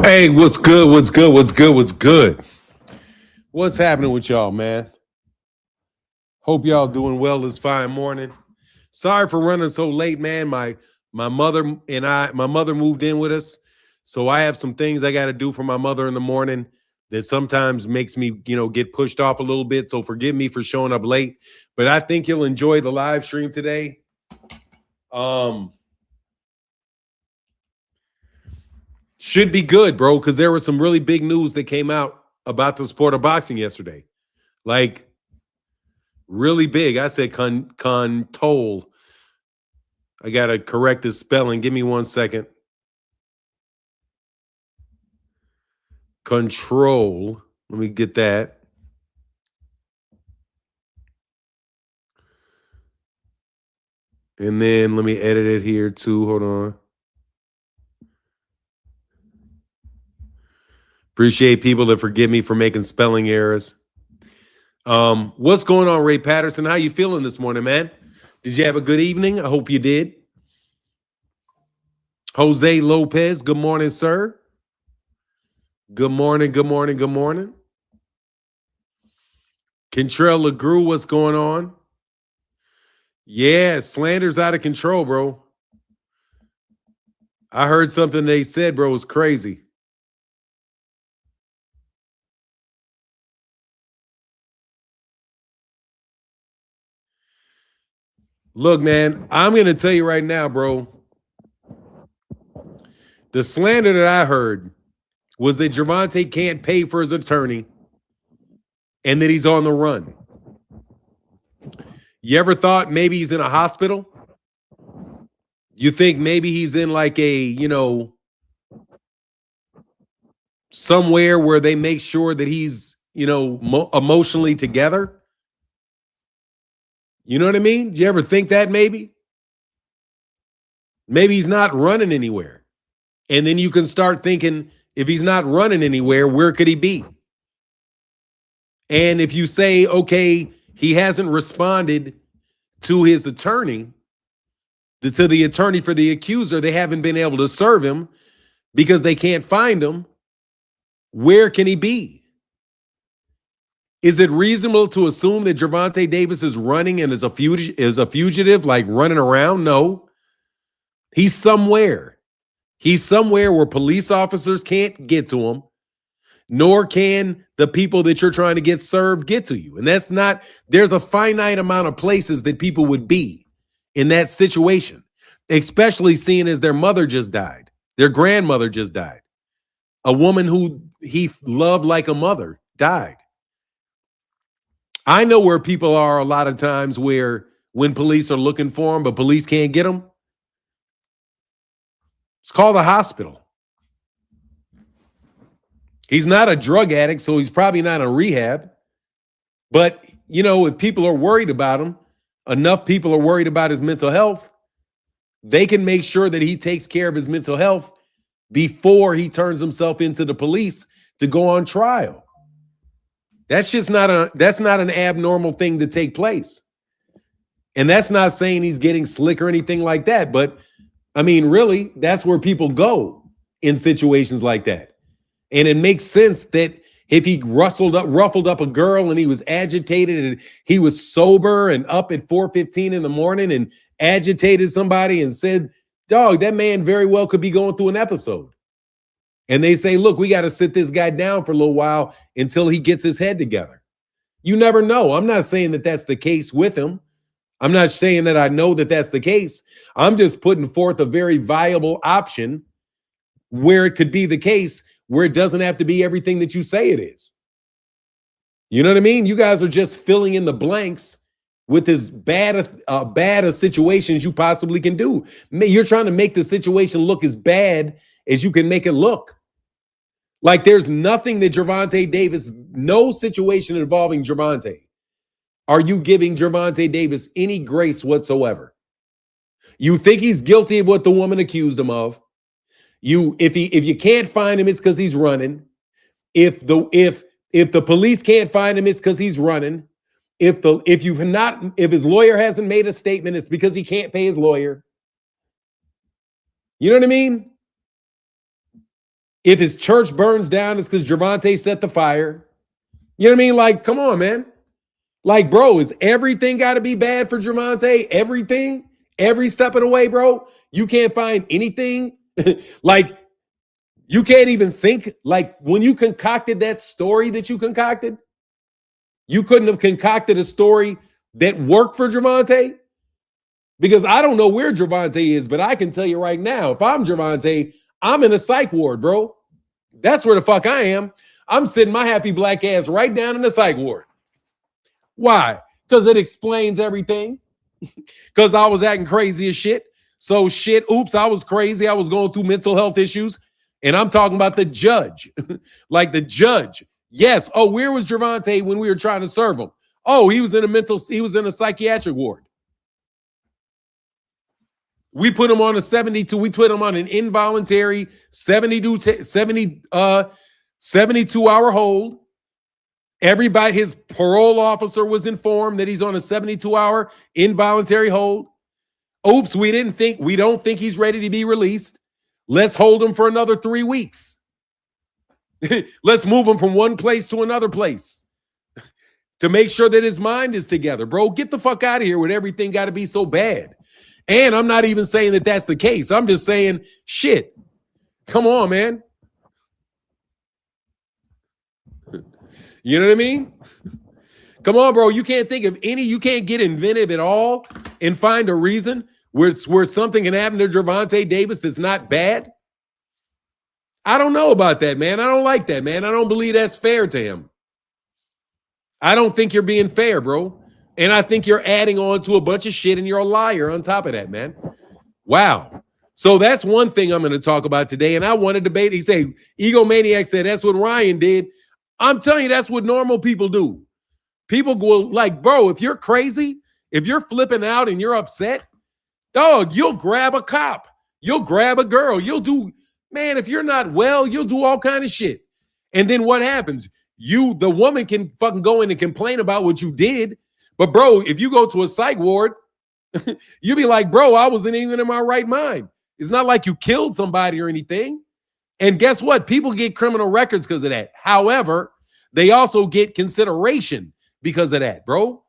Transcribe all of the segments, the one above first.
Hey, what's good? What's good? What's good? What's good? What's happening with y'all, man? Hope y'all doing well this fine morning. Sorry for running so late, man. My mother and my mother moved in with us, so I have some things I got to do for my mother in the morning that sometimes makes me, get pushed off a little bit. So forgive me for showing up late, but I think you'll enjoy the live stream today. Should be good, bro, because there was some really big news that came out about the sport of boxing yesterday. Like, really big. I said Contoll. I got to correct the spelling. Give me 1 second. Control. Let me get that. And then let me edit it here too. Hold on. Appreciate people that forgive me for making spelling errors. What's going on, Ray Patterson? How you feeling this morning, man? Did you have a good evening? I hope you did. Jose Lopez, good morning, sir. Good morning, good morning, good morning. Contrell LeGrew, what's going on? Yeah, Slander's out of control, bro. I heard something they said, bro, was crazy. Look, man, I'm going to tell you right now, bro. The slander that I heard was that Gervonta can't pay for his attorney and that he's on the run. You ever thought maybe he's in a hospital? You think maybe he's in like a, somewhere where they make sure that he's, emotionally together? You know what I mean? Do you ever think that maybe? Maybe he's not running anywhere. And then you can start thinking, if he's not running anywhere, where could he be? And if you say, okay, he hasn't responded to his attorney, to the attorney for the accuser, they haven't been able to serve him because they can't find him, where can he be? Is it reasonable to assume that Gervonta Davis is running and is a fugitive, like running around? No. He's somewhere. He's somewhere where police officers can't get to him, nor can the people that you're trying to get served get to you. And there's a finite amount of places that people would be in that situation, especially seeing as their mother just died, their grandmother just died. A woman who he loved like a mother died. I know where people are a lot of times when police are looking for them, but police can't get them. It's called a hospital. He's not a drug addict, so he's probably not in rehab. But, if people are worried about him, enough people are worried about his mental health, they can make sure that he takes care of his mental health before he turns himself into the police to go on trial. That's not an abnormal thing to take place. And that's not saying he's getting slick or anything like that. But I mean, really, that's where people go in situations like that. And it makes sense that if he ruffled up a girl and he was agitated and he was sober and up at 4:15 in the morning and agitated somebody and said, dog, that man very well could be going through an episode. And they say, look, we got to sit this guy down for a little while until he gets his head together. You never know. I'm not saying that that's the case with him. I'm not saying that I know that that's the case. I'm just putting forth a very viable option where it could be the case, where it doesn't have to be everything that you say it is. You know what I mean? You guys are just filling in the blanks with as bad a situation as you possibly can do. You're trying to make the situation look as bad as you can make it look. Like there's nothing that Gervonta Davis, no situation involving Gervonta, are you giving Gervonta Davis any grace whatsoever? You think he's guilty of what the woman accused him of. If you can't find him, it's because he's running. If the police can't find him, it's because he's running. If his lawyer hasn't made a statement, it's because he can't pay his lawyer. You know what I mean? If his church burns down, it's because Gervonta set the fire. You know what I mean? Like, come on, man. Like, bro, is everything got to be bad for Gervonta? Everything? Every step of the way, bro? You can't find anything? Like, you can't even think, like, when you concocted that story that you concocted, you couldn't have concocted a story that worked for Gervonta? Because I don't know where Gervonta is, but I can tell you right now, if I'm Gervonta, I'm in a psych ward, bro. That's where the fuck I am. I'm sitting my happy black ass right down in the psych ward. Why? Because it explains everything. Because I was acting crazy as shit. So shit, oops, I was crazy. I was going through mental health issues. And I'm talking about the judge. Like the judge. Yes. Oh, where was Gervonta when we were trying to serve him? Oh, he was in a psychiatric ward. We put him on a 72. We put him on an involuntary 72-hour hold. Everybody, his parole officer was informed that he's on a 72-hour involuntary hold. Oops, we don't think he's ready to be released. Let's hold him for another 3 weeks. Let's move him from one place to another place to make sure that his mind is together. Bro, get the fuck out of here with everything got to be so bad. And I'm not even saying that that's the case. I'm just saying, shit. Come on, man. You know what I mean? Come on, bro. You can't think of any, you can't get inventive at all and find a reason where something can happen to Gervonta Davis that's not bad. I don't know about that, man. I don't like that, man. I don't believe that's fair to him. I don't think you're being fair, bro. And I think you're adding on to a bunch of shit and you're a liar on top of that, man. Wow. So that's one thing I'm going to talk about today. And I want to debate. He said, Egomaniac said, that's what Ryan did. I'm telling you, that's what normal people do. People go like, bro, if you're crazy, if you're flipping out and you're upset, dog, you'll grab a cop. You'll grab a girl. You'll do, man, if you're not well, you'll do all kind of shit. And then what happens? The woman can fucking go in and complain about what you did. But bro, if you go to a psych ward, you'll be like, bro, I wasn't even in my right mind. It's not like you killed somebody or anything. And guess what? People get criminal records because of that. However, they also get consideration because of that, bro.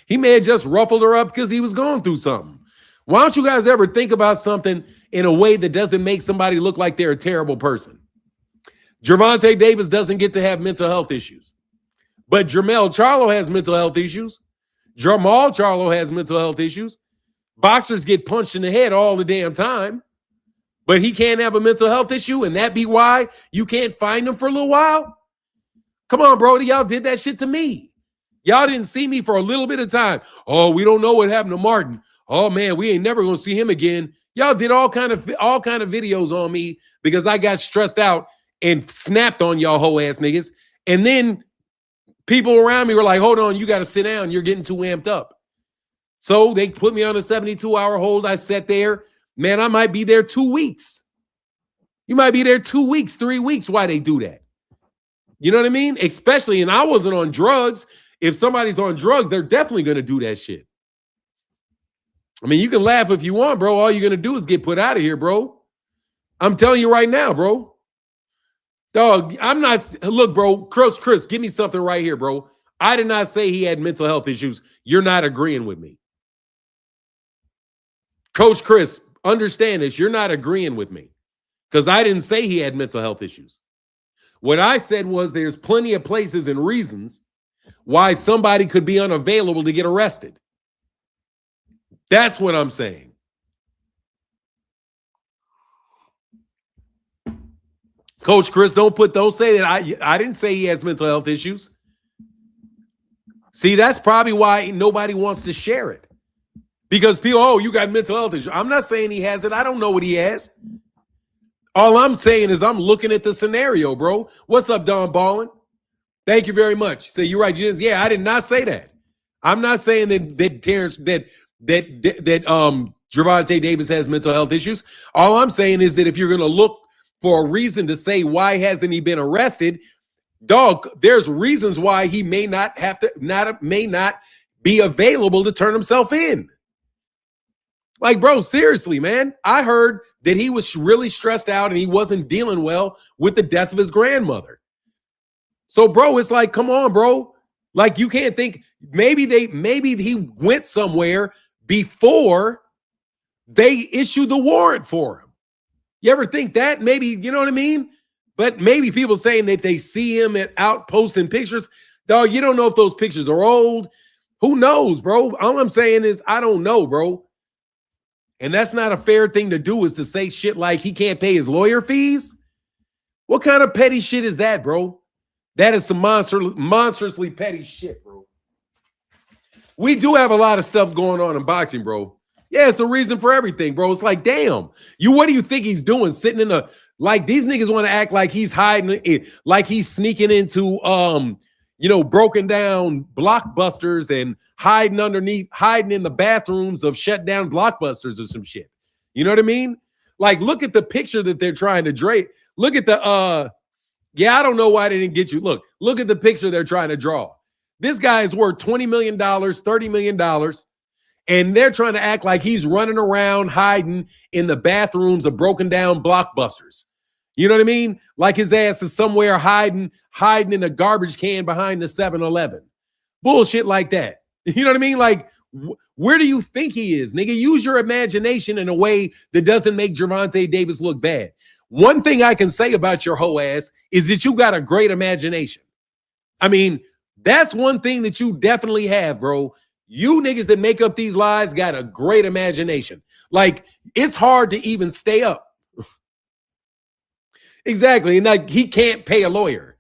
He may have just ruffled her up because he was going through something. Why don't you guys ever think about something in a way that doesn't make somebody look like they're a terrible person? Gervonta Davis doesn't get to have mental health issues. But Jermell Charlo has mental health issues. Jamal Charlo has mental health issues. Boxers get punched in the head all the damn time. But he can't have a mental health issue, and that be why you can't find him for a little while? Come on, bro. Y'all did that shit to me. Y'all didn't see me for a little bit of time. Oh, we don't know what happened to Martin. Oh, man, we ain't never going to see him again. Y'all did all kind of videos on me because I got stressed out and snapped on y'all hoe ass niggas. And then people around me were like, hold on, you got to sit down. You're getting too amped up. So they put me on a 72-hour hold. I sat there. Man, I might be there 2 weeks. You might be there 2 weeks, 3 weeks. Why they do that? You know what I mean? Especially, and I wasn't on drugs. If somebody's on drugs, they're definitely going to do that shit. I mean, you can laugh if you want, bro. All you're going to do is get put out of here, bro. I'm telling you right now, bro. Dog, I'm not, look, bro, Chris, give me something right here, bro. I did not say he had mental health issues. You're not agreeing with me. Coach Chris, understand this. You're not agreeing with me because I didn't say he had mental health issues. What I said was there's plenty of places and reasons why somebody could be unavailable to get arrested. That's what I'm saying. Coach Chris, don't say that I didn't say he has mental health issues. See, that's probably why nobody wants to share it. Because people, oh, you got mental health issues. I'm not saying he has it. I don't know what he has. All I'm saying is I'm looking at the scenario, bro. What's up, Don Ballin? Thank you very much. So you're right. Yeah, I did not say that. I'm not saying that Terrence that Gervonta Davis has mental health issues. All I'm saying is that if you're going to look for a reason to say why hasn't he been arrested, dog, there's reasons why he may not be available to turn himself in. Like, bro, seriously, man. I heard that he was really stressed out and he wasn't dealing well with the death of his grandmother. So, bro, it's like, come on, bro. Like, you can't think maybe he went somewhere before they issued the warrant for him. You ever think that? Maybe, you know what I mean? But maybe people saying that they see him out posting pictures. Dog, you don't know if those pictures are old. Who knows, bro? All I'm saying is I don't know, bro. And that's not a fair thing to do, is to say shit like he can't pay his lawyer fees. What kind of petty shit is that, bro? That is some monstrously petty shit, bro. We do have a lot of stuff going on in boxing, bro. Yeah, it's a reason for everything, bro. It's like, damn, what do you think he's doing? Sitting in like these niggas want to act like he's hiding it, like he's sneaking into broken down Blockbusters and hiding in the bathrooms of shut down Blockbusters or some shit. You know what I mean? Like, look at the picture that they're trying to drape. Look at the I don't know why they didn't get you. Look at the picture they're trying to draw. This guy is worth $20 million, $30 million. And they're trying to act like he's running around hiding in the bathrooms of broken down Blockbusters. You know what I mean? Like his ass is somewhere hiding in a garbage can behind the 7-Eleven. Bullshit like that. You know what I mean? Like, where do you think he is? Nigga, use your imagination in a way that doesn't make Gervonta Davis look bad. One thing I can say about your hoe ass is that you got a great imagination. I mean, that's one thing that you definitely have, bro. You niggas that make up these lies got a great imagination. Like, it's hard to even stay up. Exactly. And like, he can't pay a lawyer.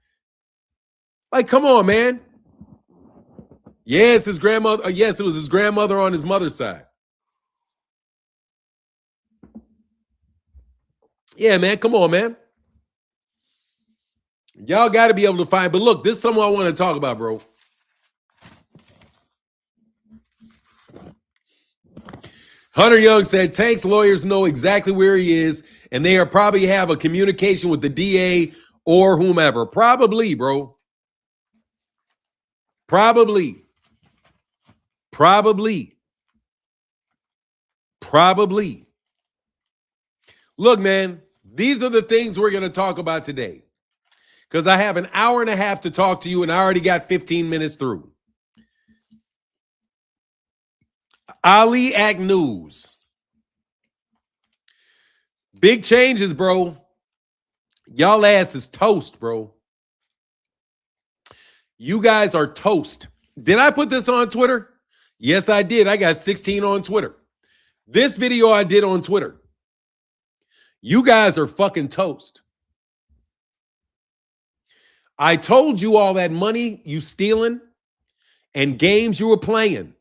Like, come on, man. Yes, his grandmother. Yes, it was his grandmother on his mother's side. Yeah, man. Come on, man. Y'all got to be able to find. But look, this is something I want to talk about, bro. Hunter Young said Tank's lawyers know exactly where he is, and they are probably have a communication with the DA or whomever. Probably, bro. Probably. Look, man, these are the things we're going to talk about today, because I have an hour and a half to talk to you, and I already got 15 minutes through. Ali Act News. Big changes, bro. Y'all ass is toast, bro. You guys are toast. Did I put this on Twitter? Yes, I did. I got 16 on Twitter. This video I did on Twitter. You guys are fucking toast. I told you all that money you stealing and games you were playing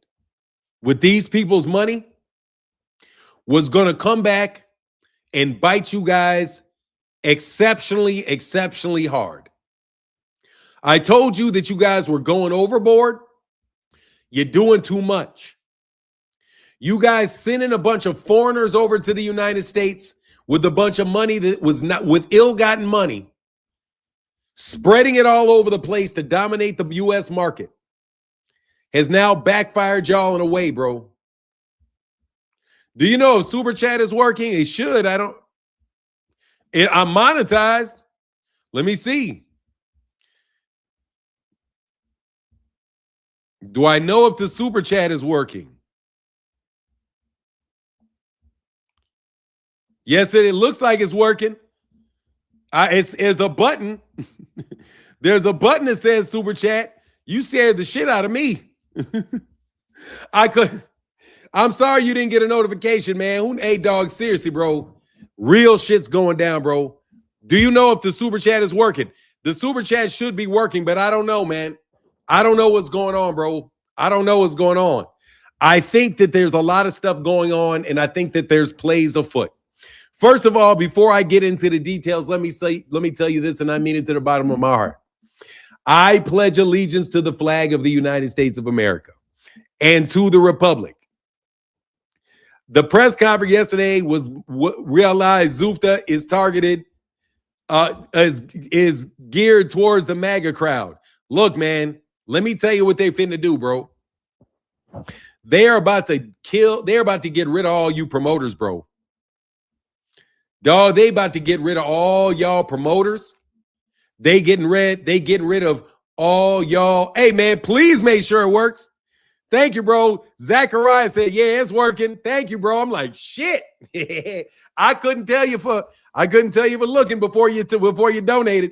with these people's money was going to come back and bite you guys exceptionally hard. I told you that you guys were going overboard. You're doing too much. You guys sending a bunch of foreigners over to the United States with a bunch of money that was not, with ill-gotten money, spreading it all over the place to dominate the U.S. market, has now backfired y'all in a way, bro. Do you know if Super Chat is working? It should. I'm monetized. Let me see. Do I know if the Super Chat is working? Yes, it looks like it's working. It's a button. There's a button that says Super Chat. You scared the shit out of me. I'm sorry you didn't get a notification, man. Hey, dog, seriously, bro. Real shit's going down, bro. Do you know if the Super Chat is working? The Super Chat should be working, but I don't know, man. I don't know what's going on, bro. I don't know what's going on. I think that there's a lot of stuff going on, and I think that there's plays afoot. First of all, before I get into the details, let me tell you this, and I mean it to the bottom of my heart. I pledge allegiance to the flag of the United States of America and to the Republic. The press conference yesterday was realized Zufta is targeted, is geared towards the MAGA crowd. Look, man, let me tell you what they finna do, bro. They're about to get rid of all you promoters, bro. Dog, they about to get rid of all y'all promoters. They getting rid of all y'all. Hey, man, please make sure it works. Thank you, bro. Zachariah said, yeah, it's working. Thank you, bro. I'm like, shit. I couldn't tell you for looking before you donated.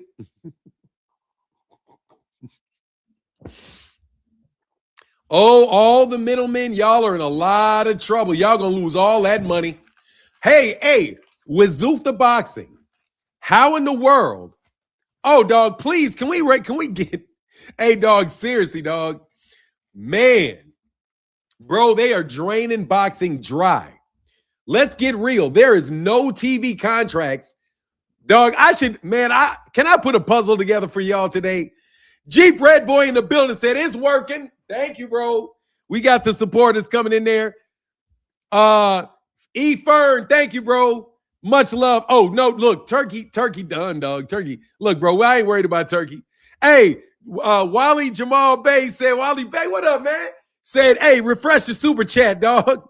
Oh, all the middlemen, y'all are in a lot of trouble. Y'all gonna lose all that money. Hey, with Zufta Boxing, how in the world? Oh, dog, please, can we get? Hey, dog, seriously, dog, man, bro, they are draining boxing dry. Let's get real. There is no TV contracts, dog. Can I put a puzzle together for y'all today? Jeep Red Boy in the building said it's working. Thank you, bro. We got the supporters coming in there. E Fern, thank you, bro. Much love. Oh, no, look, turkey done, dog. Turkey. Look, bro, I ain't worried about turkey. Hey, Wally Jamal Bay said, Wally Bay, what up, man? Said, hey, refresh the super chat, dog.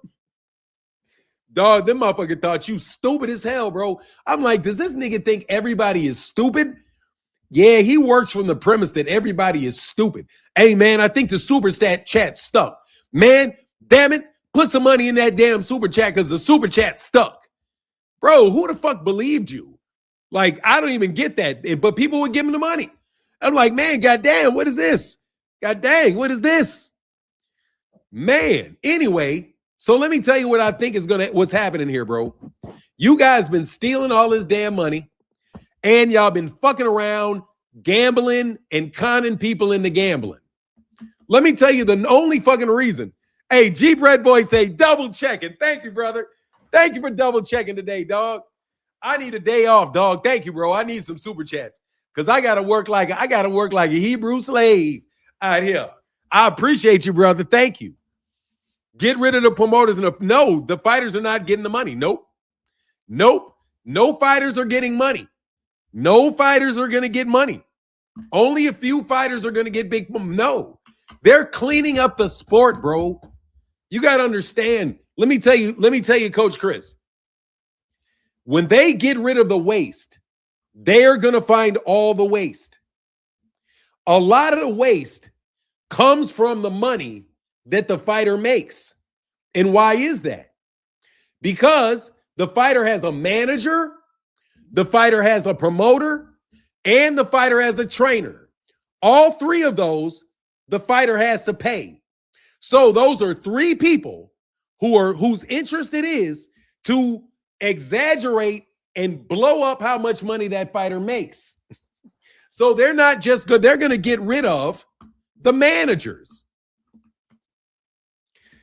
Dog, them motherfucker thought you stupid as hell, bro. I'm like, does this nigga think everybody is stupid? Yeah, he works from the premise that everybody is stupid. Hey, man, I think the super chat stuck. Man, damn it, put some money in that damn super chat because the super chat stuck. Bro, who the fuck believed you? Like, I don't even get that. But people would give him the money. I'm like, man, goddamn, what is this? God dang, what is this? Man, anyway, so let me tell you what I think what's happening here, bro. You guys been stealing all this damn money. And y'all been fucking around, gambling and conning people into gambling. Let me tell you the only fucking reason. Hey, Jeep Red Boy say double checking. Thank you, brother. Thank you for double checking today, dog. I need a day off, dog. Thank you, bro. I need some super chats because I gotta work like a Hebrew slave out here. I appreciate you, brother. Thank you. Get rid of the promoters. No, the fighters are not getting the money. Nope. No fighters are getting money. No fighters are going to get money. Only a few fighters are going to get big. No, they're cleaning up the sport, bro. You got to understand. Let me tell you, Coach Chris, when they get rid of the waste, they're going to find all the waste. A lot of the waste comes from the money that the fighter makes. And why is that? Because the fighter has a manager, the fighter has a promoter, and the fighter has a trainer. All three of those, the fighter has to pay. So those are three people whose interest it is to exaggerate and blow up how much money that fighter makes. So they're not just good, they're going to get rid of the managers.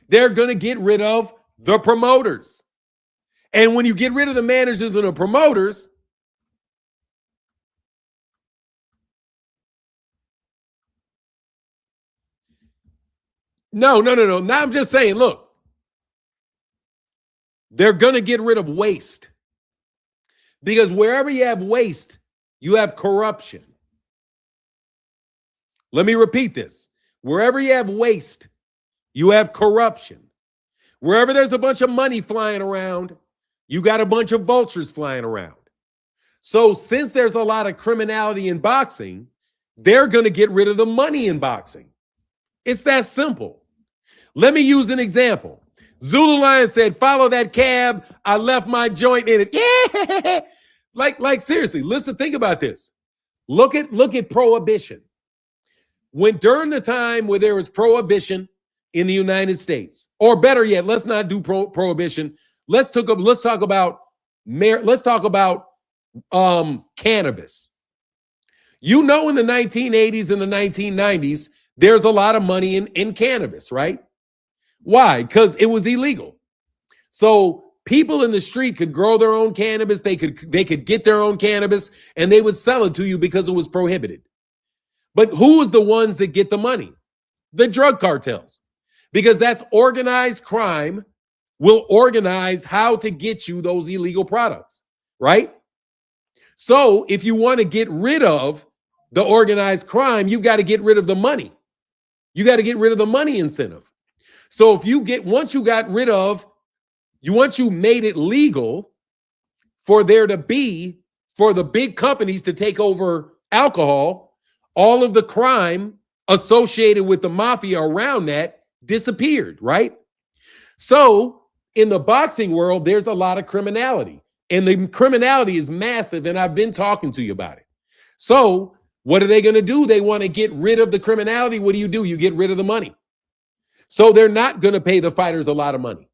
They're going to get rid of the promoters. And when you get rid of the managers and the promoters, No. Now I'm just saying, look, they're going to get rid of waste. Because wherever you have waste, you have corruption. Let me repeat this. Wherever you have waste, you have corruption. Wherever there's a bunch of money flying around, you got a bunch of vultures flying around. So since there's a lot of criminality in boxing, they're going to get rid of the money in boxing. It's that simple. Let me use an example. Zulu Lion said, follow that cab. I left my joint in it. Yeah. Like seriously, listen, think about this. Look at prohibition. When during the time where there was prohibition in the United States, or better yet, let's not do prohibition. Let's talk about cannabis. You know, in the 1980s and the 1990s, there's a lot of money in cannabis, right? Why? Because it was illegal. So people in the street could grow their own cannabis. They could get their own cannabis and they would sell it to you because it was prohibited. But who's the ones that get the money? The drug cartels. Because that's organized crime will organize how to get you those illegal products, right? So if you want to get rid of the organized crime, you've got to get rid of the money. You got to get rid of the money incentive. So if you once you made it legal for the big companies to take over alcohol, all of the crime associated with the mafia around that disappeared, right? So in the boxing world, there's a lot of criminality, and the criminality is massive, and I've been talking to you about it. So what are they going to do? They want to get rid of the criminality. What do? You get rid of the money. So they're not going to pay the fighters a lot of money,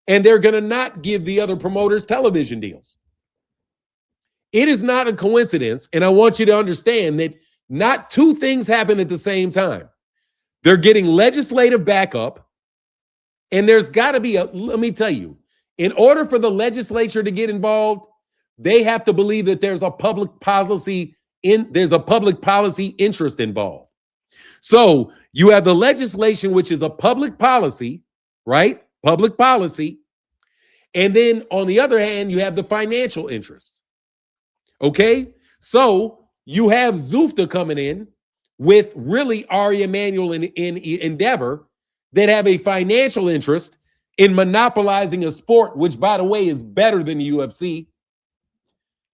and they're going to not give the other promoters television deals. It is not a coincidence, and I want you to understand that not two things happen at the same time. They're getting legislative backup, and there's got to be let me tell you, in order for the legislature to get involved, they have to believe that there's a public policy interest involved. So you have the legislation, which is a public policy, right? Public policy. And then on the other hand, you have the financial interests. Okay, so you have Zufta coming in with really Ari Emanuel in Endeavor that have a financial interest in monopolizing a sport, which, by the way, is better than the UFC.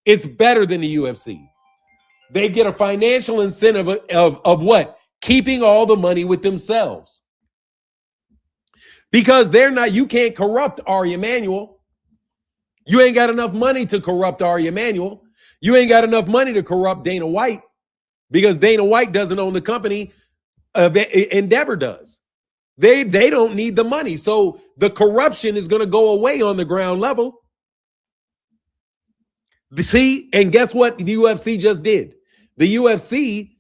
It's better than the UFC. They get a financial incentive of what? Keeping all the money with themselves. Because you can't corrupt Ari Emanuel. You ain't got enough money to corrupt Ari Emanuel. You ain't got enough money to corrupt Dana White, because Dana White doesn't own the company. Endeavor does. They don't need the money. So the corruption is going to go away on the ground level. See, and guess what the UFC just did? The UFC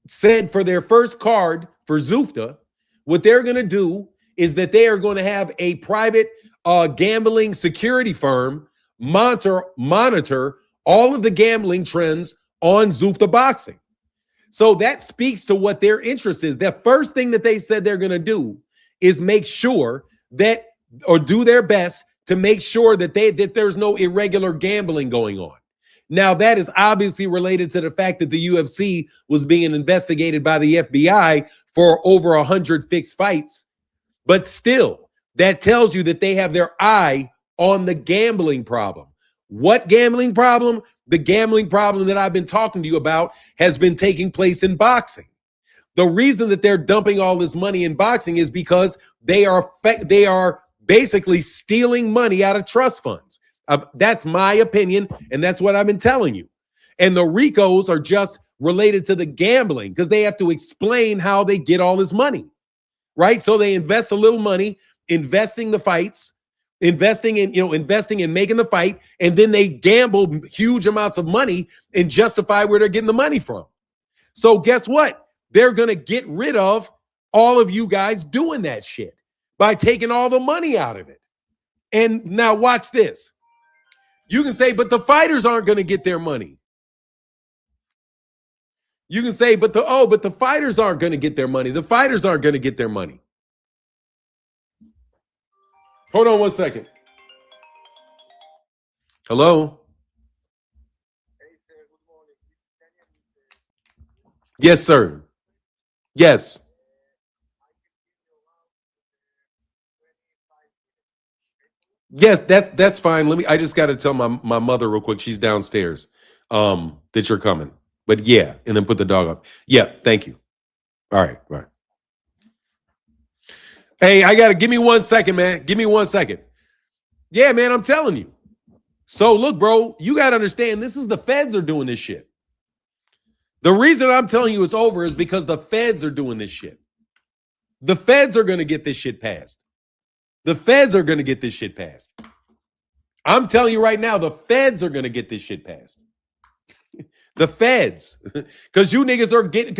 said for their first card for Zufta, what they're going to do is that they are going to have a private gambling security firm monitor all of the gambling trends on Zufta Boxing. So that speaks to what their interest is. The first thing that they said they're going to do is make sure that, or do their best to make sure that there's no irregular gambling going on. Now, that is obviously related to the fact that the UFC was being investigated by the FBI for over 100 fixed fights. But still, that tells you that they have their eye on the gambling problem. What gambling problem? The gambling problem that I've been talking to you about has been taking place in boxing. The reason that they're dumping all this money in boxing is because they are basically stealing money out of trust funds. That's my opinion, and that's what I've been telling you. And the RICOs are just related to the gambling because they have to explain how they get all this money, right? So they invest a little money, investing the fights, investing in making the fight, and then they gamble huge amounts of money and justify where they're getting the money from. So guess what? They're going to get rid of all of you guys doing that shit by taking all the money out of it. And now watch this. You can say, but the fighters aren't going to get their money. You can say, but the fighters aren't going to get their money. The fighters aren't going to get their money. Hold on one second. Hello? Hey, sir, good morning. Yes, sir. Yes. Yes, that's fine. I just got to tell my mother real quick. She's downstairs. That you're coming. But yeah, and then put the dog up. Yeah, thank you. All right, bye. Hey, give me 1 second, man. Give me 1 second. Yeah, man, I'm telling you. So look, bro, you got to understand the feds are doing this shit. The reason I'm telling you it's over is because the feds are doing this shit. The feds are going to get this shit passed. The feds are going to get this shit passed. I'm telling you right now, the feds are going to get this shit passed. The feds, because you niggas are getting,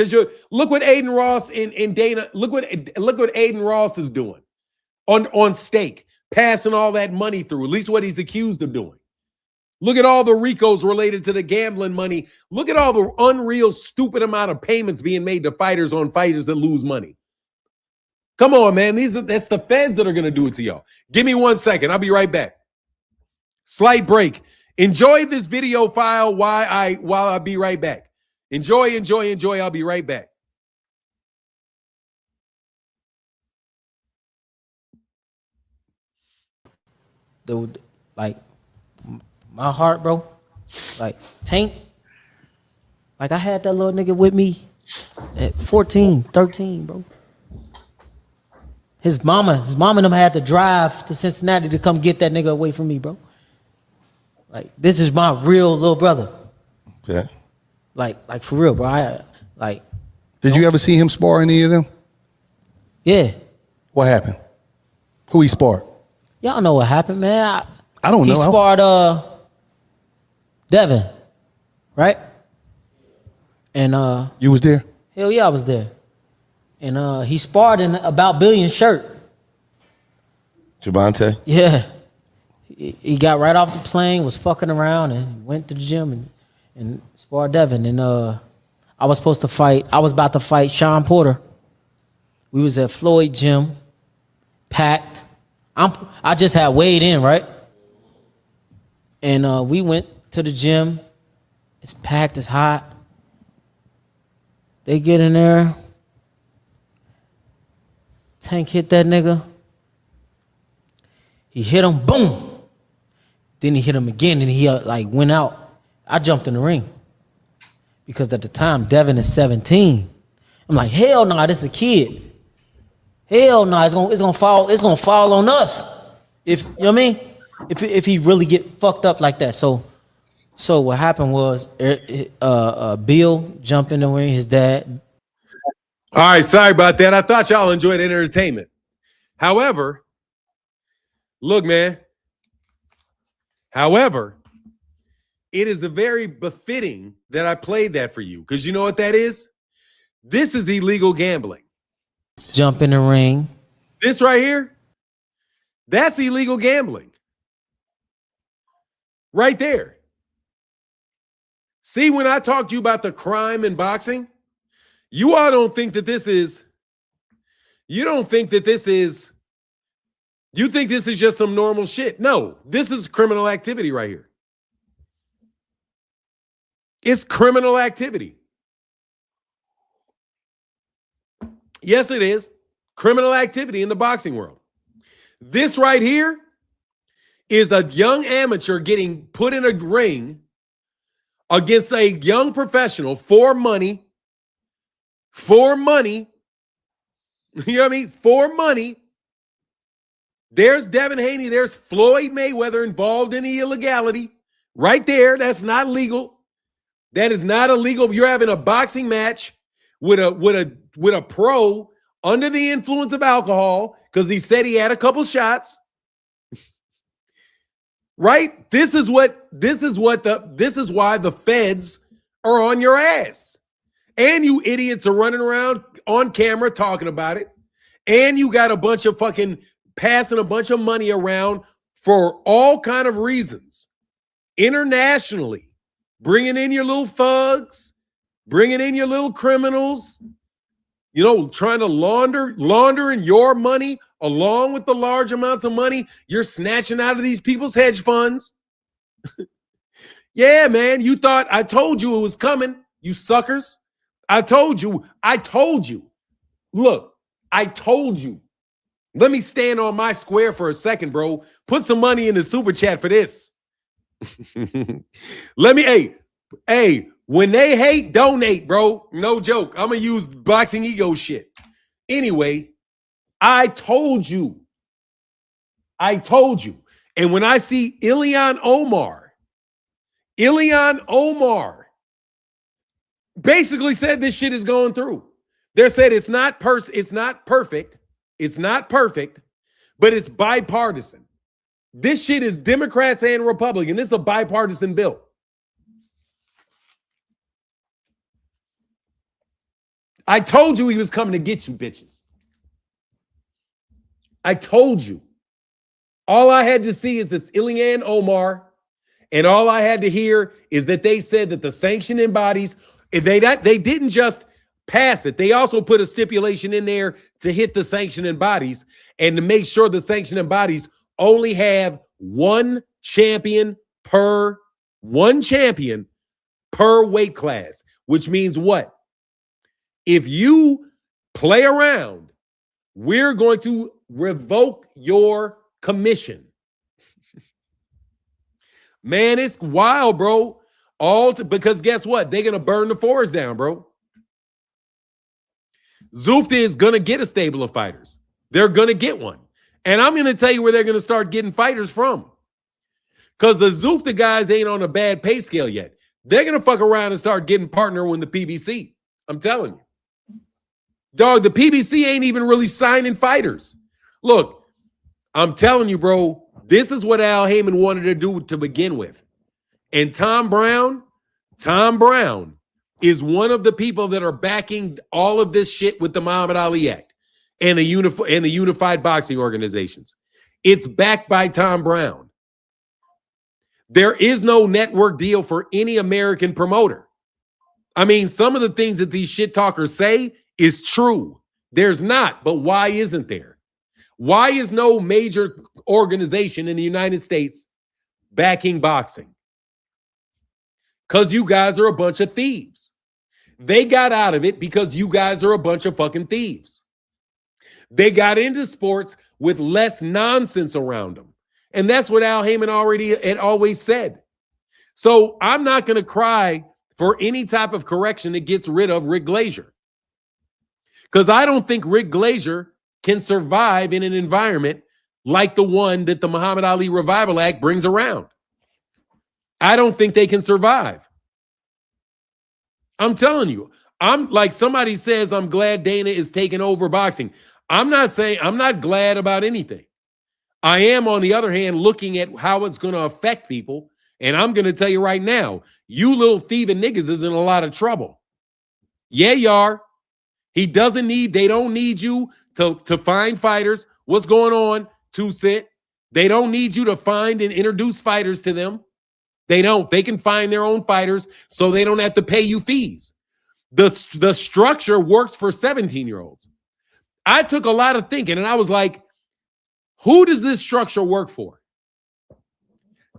look what Aiden Ross and Dana, look what Aiden Ross is doing on stake, passing all that money through, at least what he's accused of doing. Look at all the RICOs related to the gambling money. Look at all the unreal, stupid amount of payments being made to fighters on fighters that lose money. Come on, man. That's the feds that are going to do it to y'all. Give me 1 second. I'll be right back. Slight break. Enjoy this video file while I be right back. Enjoy. I'll be right back. like my heart, bro. Like Tank. Like I had that little nigga with me at 14, 13, bro. His mama and them had to drive to Cincinnati to come get that nigga away from me, bro. Like this is my real little brother. Yeah. Like for real, bro. Did you ever see him spar any of them? Yeah. What happened? Who he sparred? Y'all know what happened, man. I don't know. He sparred Devin, right? And You was there? hell yeah, I was there. And he sparred in About Billion shirt. Gervonta? Yeah. He got right off the plane, was fucking around, and went to the gym and sparred Devin. And I was about to fight Sean Porter. We was at Floyd gym, packed. I just had weighed in, right? And we went to the gym. It's packed, it's hot. They get in there. Tank hit that nigga. He hit him, boom. Then he hit him again, and he went out. I jumped in the ring because at the time Devin is 17. I'm like, hell no, this is a kid. Hell no, it's gonna fall on us. If you know what I mean, if he really get fucked up like that. So what happened was Bill jumped in the ring. His dad. All right, sorry about that. I thought y'all enjoyed entertainment. However, look, man. However, it is a very befitting that I played that for you because you know what that is? This is illegal gambling. Jump in the ring. This right here, that's illegal gambling. Right there. See, when I talked to you about the crime in boxing, you all don't think that this is, you think this is just some normal shit. No, this is criminal activity right here. It's criminal activity. Yes, it is. Criminal activity in the boxing world. This right here is a young amateur getting put in a ring against a young professional for money. For money. You know what I mean? For money. There's Devin Haney. There's Floyd Mayweather involved in the illegality. Right there. That's not legal. That is not illegal. You're having a boxing match with a pro under the influence of alcohol because he said he had a couple shots. Right? This is why the feds are on your ass. And you idiots are running around on camera talking about it. And you got a bunch of fucking passing a bunch of money around for all kind of reasons. Internationally. Bringing in your little thugs, bringing in your little criminals, you know, trying to laundering your money along with the large amounts of money you're snatching out of these people's hedge funds. Yeah, man, you thought I told you it was coming, you suckers. I told you. Look, I told you. Let me stand on my square for a second, bro. Put some money in the super chat for this. Let me, hey, when they hate, donate, bro. No joke. I'm going to use boxing ego shit. Anyway, I told you. And when I see Ilhan Omar basically said this shit is going through. They said it's not perfect. It's not perfect, but it's bipartisan. This shit is Democrats and Republicans. This is a bipartisan bill. I told you he was coming to get you, bitches. I told you. All I had to see is this Ilhan Omar, and all I had to hear is that they said that the sanctioning bodies, they didn't just pass it. They also put a stipulation in there to hit the sanctioning bodies and to make sure the sanctioning bodies only have one champion per weight class, which means what? If you play around, we're going to revoke your commission. Man, it's wild, bro. Because guess what? They're going to burn the forest down, bro. Zufta is going to get a stable of fighters. They're going to get one. And I'm going to tell you where they're going to start getting fighters from. Because the Zufta guys ain't on a bad pay scale yet. They're going to fuck around and start getting partner with the PBC. I'm telling you. Dog, the PBC ain't even really signing fighters. Look, I'm telling you, bro, this is what Al Heyman wanted to do to begin with. And Tom Brown is one of the people that are backing all of this shit with the Muhammad Ali Act and the unified boxing organizations. It's backed by Tom Brown. There is no network deal for any American promoter. I mean, some of the things that these shit talkers say is true. There's not, but why isn't there? Why is no major organization in the United States backing boxing? Because you guys are a bunch of thieves. They got out of it because you guys are a bunch of fucking thieves. They got into sports with less nonsense around them. And that's what Al Heyman had always said. So I'm not going to cry for any type of correction that gets rid of Rick Glazier. Because I don't think Rick Glazier can survive in an environment like the one that the Muhammad Ali Revival Act brings around. I don't think they can survive. I'm telling you, I'm like somebody says, I'm glad Dana is taking over boxing. I'm not glad about anything. I am, on the other hand, looking at how it's going to affect people. And I'm going to tell you right now, you little thieving niggas is in a lot of trouble. Yeah, you are. They don't need you to find fighters. What's going on, Two-Sit? They don't need you to find and introduce fighters to them. They don't. They can find their own fighters so they don't have to pay you fees. The structure works for 17-year-olds. I took a lot of thinking and I was like, who does this structure work for?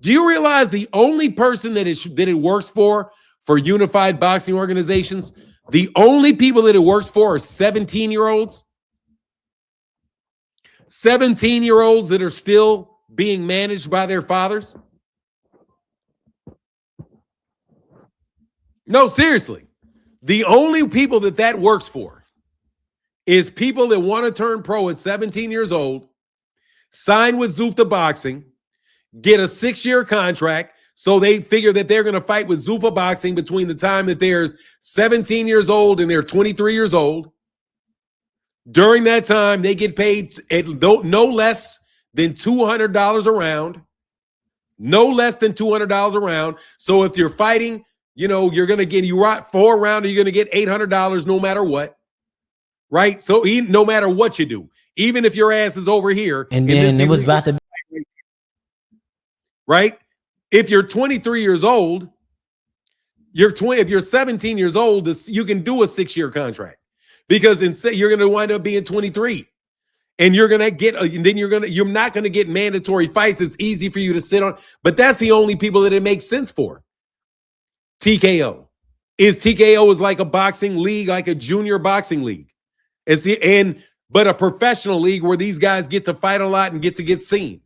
Do you realize the only person that it works for unified boxing organizations, the only people that it works for are 17-year-olds? 17-year-olds that are still being managed by their fathers? No, seriously. The only people that works for is people that want to turn pro at 17 years old, sign with Zufta Boxing, get a 6-year contract, so they figure that they're going to fight with Zufta Boxing between the time that they're 17 years old and they're 23 years old. During that time, they get paid at no less than $200 a round. No less than $200 a round. So if you're fighting, you're going to get, 4 rounds, you're going to get $800 no matter what. Right? So no matter what you do, even if your ass is over here. And then it was about to be. Right? If you're 23 years old, if you're 17 years old, you can do a 6-year contract because you're going to wind up being 23. And you're going to get, you're not going to get mandatory fights. It's easy for you to sit on, but that's the only people that it makes sense for. TKO is like a boxing league, like a junior boxing league. But a professional league where these guys get to fight a lot and get seen.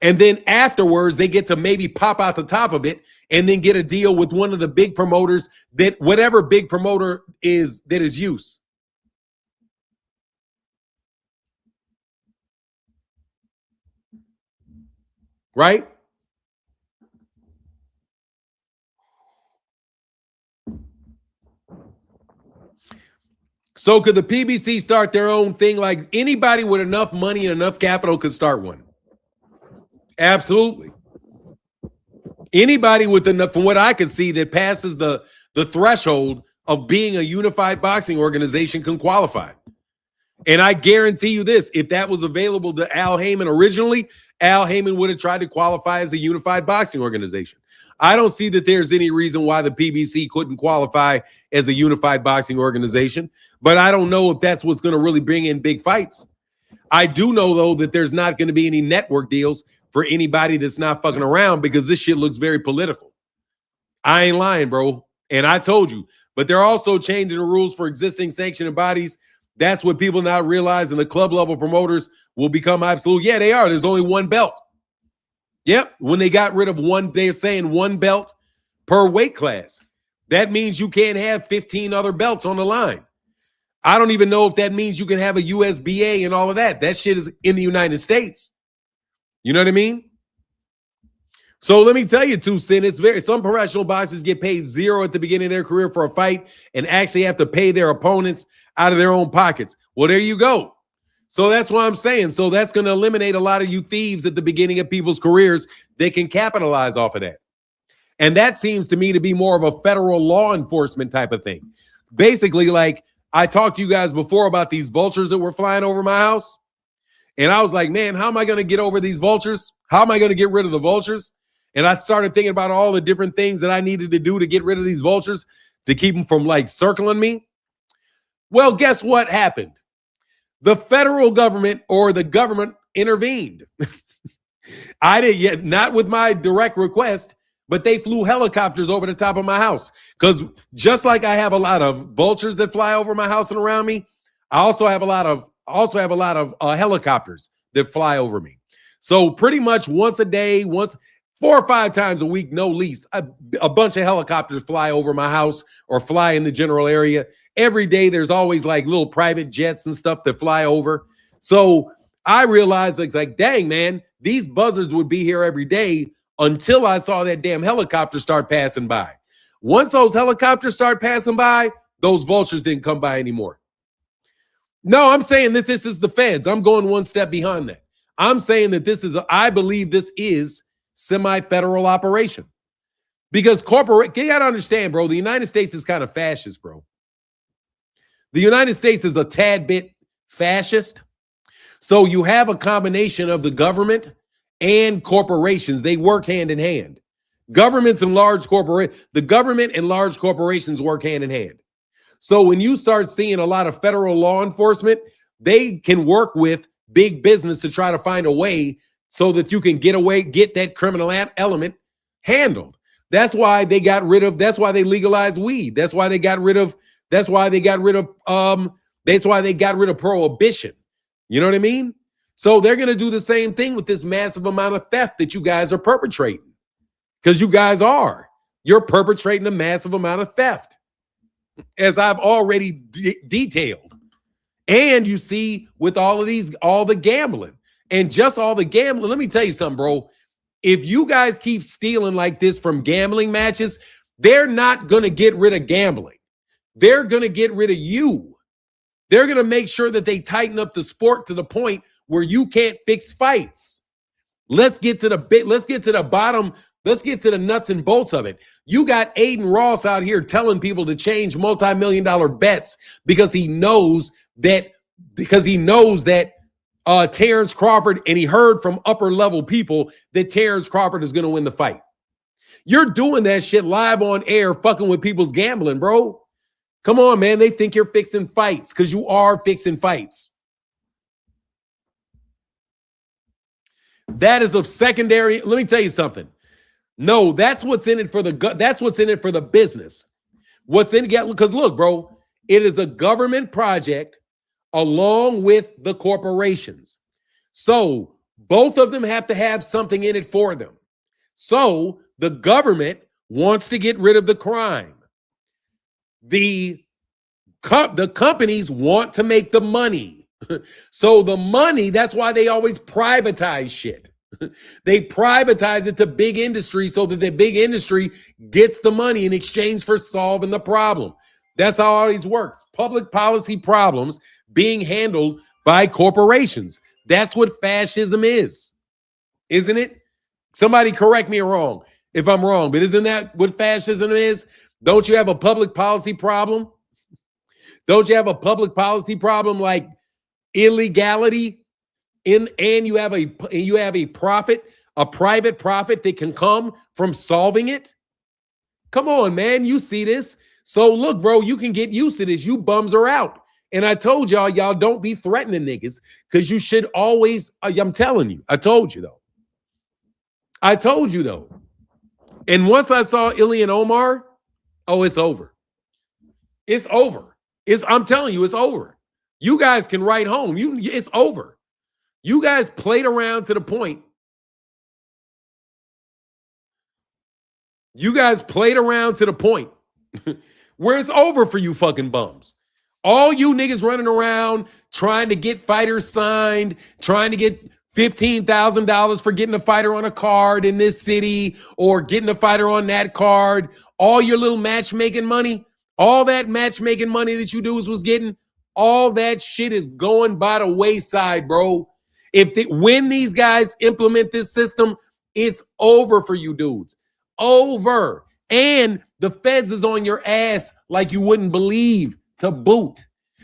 And then afterwards, they get to maybe pop out the top of it and then get a deal with one of the big promoters that whatever big promoter is used. Right? So could the PBC start their own thing? Like anybody with enough money and enough capital could start one. Absolutely. Anybody with enough, from what I can see, that passes the threshold of being a unified boxing organization can qualify. And I guarantee you this, if that was available to Al Heyman originally, Al Heyman would have tried to qualify as a unified boxing organization. I don't see that there's any reason why the PBC couldn't qualify as a unified boxing organization, but I don't know if that's what's going to really bring in big fights. I do know, though, that there's not going to be any network deals for anybody that's not fucking around because this shit looks very political. I ain't lying, bro. And I told you, but they're also changing the rules for existing sanctioning bodies. That's what people not realize, and the club level promoters will become absolute. Yeah, they are. There's only one belt. Yep. When they got rid of one, they're saying one belt per weight class. That means you can't have 15 other belts on the line. I don't even know if that means you can have a USBA and all of that. That shit is in the United States. You know what I mean? So let me tell you too, Sin, some professional boxers get paid zero at the beginning of their career for a fight and actually have to pay their opponents out of their own pockets. Well, there you go. So that's what I'm saying. So that's going to eliminate a lot of you thieves at the beginning of people's careers. They can capitalize off of that. And that seems to me to be more of a federal law enforcement type of thing. Basically, like I talked to you guys before about these vultures that were flying over my house. And I was like, man, how am I going to get over these vultures? How am I going to get rid of the vultures? And I started thinking about all the different things that I needed to do to get rid of these vultures to keep them from like circling me. Well, guess what happened? The federal government or the government intervened. I didn't yet, not with my direct request, but they flew helicopters over the top of my house. Because just like I have a lot of vultures that fly over my house and around me, I also have a lot of helicopters that fly over me. So pretty much once a day, 4 or 5 times a week, no least, a bunch of helicopters fly over my house or fly in the general area. Every day there's always like little private jets and stuff that fly over. So I realized it's like, dang, man, these buzzards would be here every day until I saw that damn helicopter start passing by. Once those helicopters start passing by, those vultures didn't come by anymore. No, I'm saying that this is the feds. I'm going one step behind that. I'm saying that I believe this is semi-federal operation. Because you got to understand, bro, the United States is kind of fascist, bro. The United States is a tad bit fascist. So you have a combination of the government and corporations. They work hand in hand. The government and large corporations work hand in hand. So when you start seeing a lot of federal law enforcement, they can work with big business to try to find a way so that you can get that criminal element handled. That's why they legalized weed. That's why they got rid of prohibition. You know what I mean? So they're going to do the same thing with this massive amount of theft that you guys are perpetrating. Because you're perpetrating a massive amount of theft, as I've already detailed. And you see with all the gambling and just all the gambling, let me tell you something, bro. If you guys keep stealing like this from gambling matches, they're not going to get rid of gambling. They're going to get rid of you. They're going to make sure that they tighten up the sport to the point where you can't fix fights. Let's get to the bottom. Let's get to the nuts and bolts of it. You got Aiden Ross out here telling people to change multi-million-dollar bets because he knows that Terrence Crawford, and he heard from upper level people that Terrence Crawford is going to win the fight. You're doing that shit live on air, fucking with people's gambling, bro. Come on, man. They think you're fixing fights because you are fixing fights. That is of secondary. Let me tell you something. No, that's what's in it for the business. What's in it? Because look, bro, it is a government project along with the corporations. So both of them have to have something in it for them. So the government wants to get rid of the crime. The companies want to make the money. So the money, that's why they always privatize shit. They privatize it to big industry so that the big industry gets the money in exchange for solving the problem. That's how all these works. Public policy problems being handled by corporations. That's what fascism is. Isn't it? Somebody correct me if I'm wrong, but isn't that what fascism is? Don't you have a public policy problem? Don't you have a public policy problem like illegality? And you have a private profit that can come from solving it. Come on, man. You see this. So look, bro, you can get used to this. You bums are out. And I told y'all don't be threatening niggas because you should always, I'm telling you, I told you though. And once I saw Ilya and Omar, it's over. It's over. I'm telling you, it's over. You guys can write home. It's over. You guys played around to the point You guys played around to the point where it's over for you fucking bums. All you niggas running around trying to get fighters signed, trying to get $15,000 for getting a fighter on a card in this city or getting a fighter on that card. All your little matchmaking money, all that matchmaking money that you dudes was getting, all that shit is going by the wayside, bro. When these guys implement this system, it's over for you dudes. Over. And the feds is on your ass like you wouldn't believe to boot.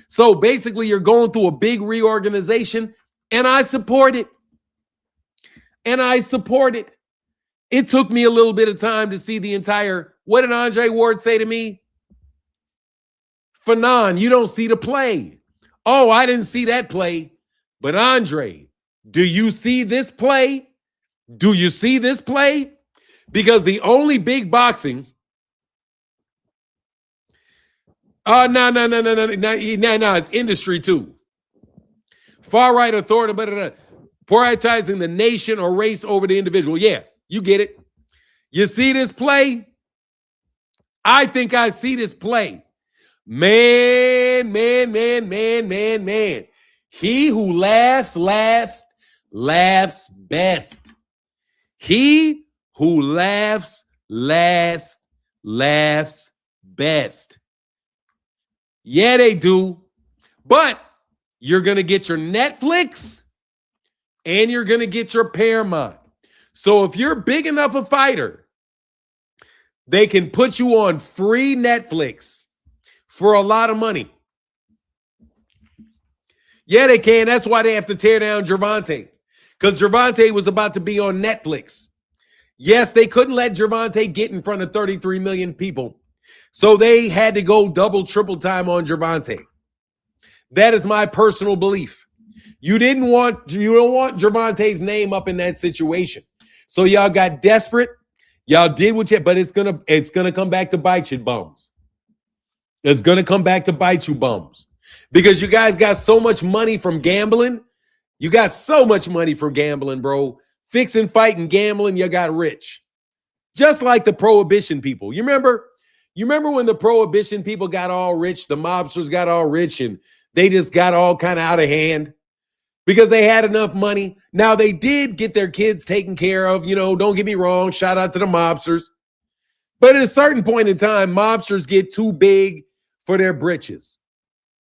So basically, you're going through a big reorganization, and I support it. And I support it. It took me a little bit of time to see the entire, what did Andre Ward say to me? Fanon, you don't see the play. Oh, I didn't see that play. But Andre, do you see this play? Do you see this play? Because the only big boxing, no, it's industry too. Far right authority, prioritizing the nation or race over the individual. Yeah, you get it. You see this play? I think I see this play. Man. He who laughs last, laughs best. He who laughs last, laughs best. Yeah, they do. But you're going to get your Netflix and you're going to get your Paramount. So if you're big enough a fighter, they can put you on free Netflix for a lot of money. Yeah, they can. That's why they have to tear down Gervonta. Because Gervonta was about to be on Netflix. Yes, they couldn't let Gervonta get in front of 33 million people. So they had to go double, triple time on Gervonta. That is my personal belief. You don't want Gervonta's name up in that situation. So y'all got desperate. Y'all did what you, but it's gonna come back to bite you bums. It's gonna come back to bite you bums. Because you guys got so much money from gambling. You got so much money from gambling, bro. Fixing, fighting, gambling, you got rich. Just like the prohibition people. You remember when the prohibition people got all rich, the mobsters got all rich, and they just got all kind of out of hand because they had enough money. Now, they did get their kids taken care of. Don't get me wrong. Shout out to the mobsters. But at a certain point in time, mobsters get too big for their britches.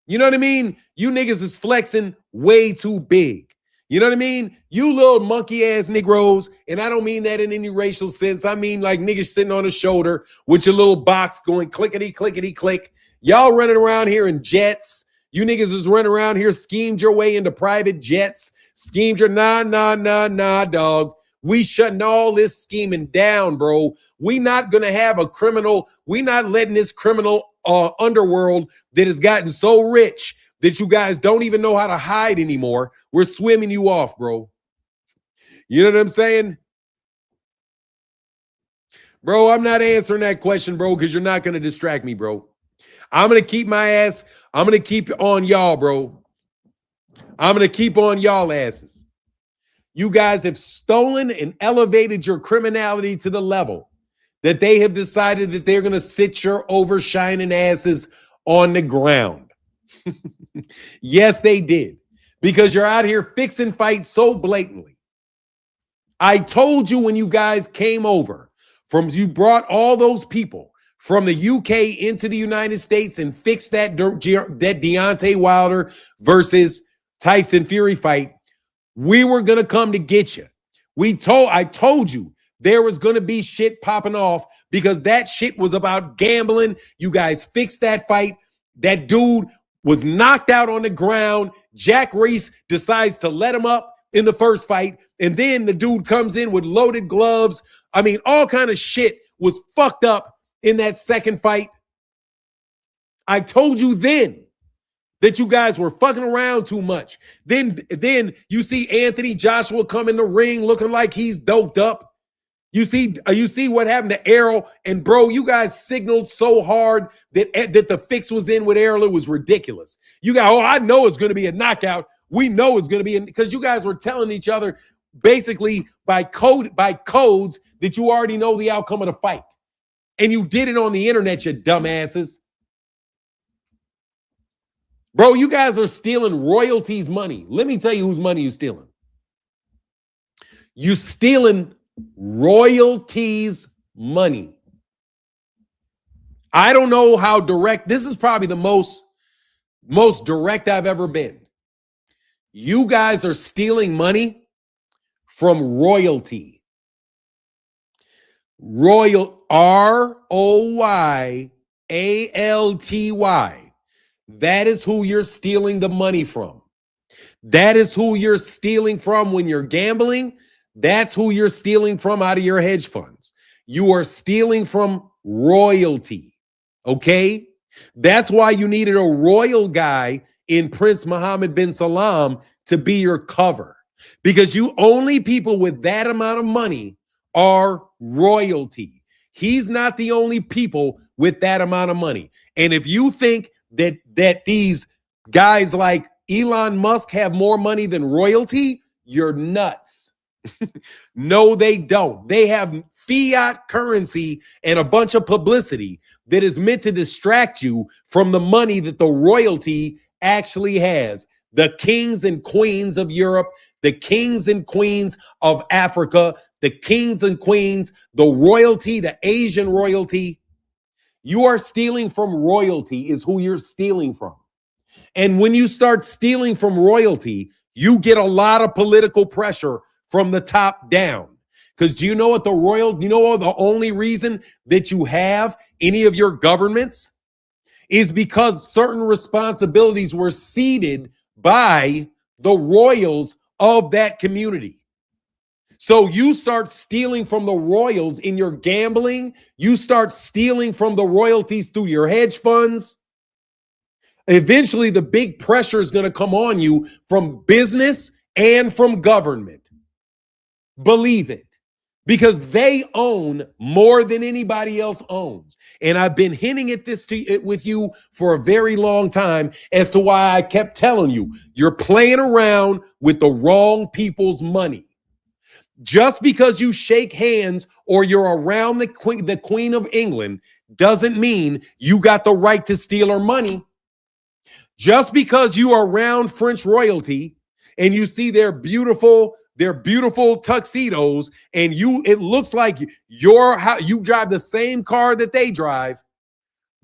You know what I mean? You niggas is flexing way too big. You know what I mean? You little monkey-ass Negroes, and I don't mean that in any racial sense. I mean like niggas sitting on the shoulder with your little box going clickety-clickety-click. Y'all running around here in jets. You niggas is running around here, schemed your way into private jets. Schemed your nah, dog. We shutting all this scheming down, bro. We not going to have a criminal. We not letting this criminal underworld that has gotten so rich that you guys don't even know how to hide anymore. We're swimming you off, bro. You know what I'm saying? Bro, I'm not answering that question, bro, because you're not going to distract me, bro. I'm going to keep my ass. I'm going to keep on y'all, bro. I'm going to keep on y'all asses. You guys have stolen and elevated your criminality to the level that they have decided that they're going to sit your overshining asses on the ground. Yes, they did. Because you're out here fixing fights so blatantly. I told you when you guys came over, you brought all those people from the UK into the United States and fixed that Deontay Wilder versus Tyson Fury fight. We were going to come to get you. I told you there was going to be shit popping off because that shit was about gambling. You guys fixed that fight. That dude was knocked out on the ground. Jack Reese decides to let him up in the first fight. And then the dude comes in with loaded gloves. I mean, all kind of shit was fucked up in that second fight. I told you then that you guys were fucking around too much. Then you see Anthony Joshua come in the ring looking like he's doped up. You see what happened to Errol, and bro, you guys signaled so hard that the fix was in with Errol. It was ridiculous. You got, I know it's going to be a knockout. We know it's going to be because you guys were telling each other basically by codes that you already know the outcome of the fight. And you did it on the internet, you dumbasses. Bro, you guys are stealing royalties' money. Let me tell you whose money you're stealing. You're stealing royalties' money. I don't know how direct. This is probably the most direct I've ever been. You guys are stealing money from royalty. Royal, ROYALTY. That is who you're stealing the money from. That is who you're stealing from when you're gambling. That's who you're stealing from out of your hedge funds. You are stealing from royalty. Okay? That's why you needed a royal guy in Prince Mohammed bin Salman to be your cover. Because you only people with that amount of money are royalty. He's not the only people with that amount of money. And if you think that these guys like Elon Musk have more money than royalty, you're nuts. No, they don't. They have fiat currency and a bunch of publicity that is meant to distract you from the money that the royalty actually has. The kings and queens of Europe, the kings and queens of Africa, the kings and queens, the royalty, the Asian royalty. You are stealing from royalty is who you're stealing from. And when you start stealing from royalty, you get a lot of political pressure from the top down. Because do you know what the only reason that you have any of your governments is because certain responsibilities were ceded by the royals of that community. So you start stealing from the royals in your gambling. You start stealing from the royalties through your hedge funds. Eventually, the big pressure is going to come on you from business and from government. Believe it. Because they own more than anybody else owns. And I've been hinting at this with you for a very long time as to why I kept telling you, you're playing around with the wrong people's money. Just because you shake hands or you're around the Queen of England doesn't mean you got the right to steal her money. Just because you are around French royalty and you see their beautiful tuxedos and it looks like you drive the same car that they drive,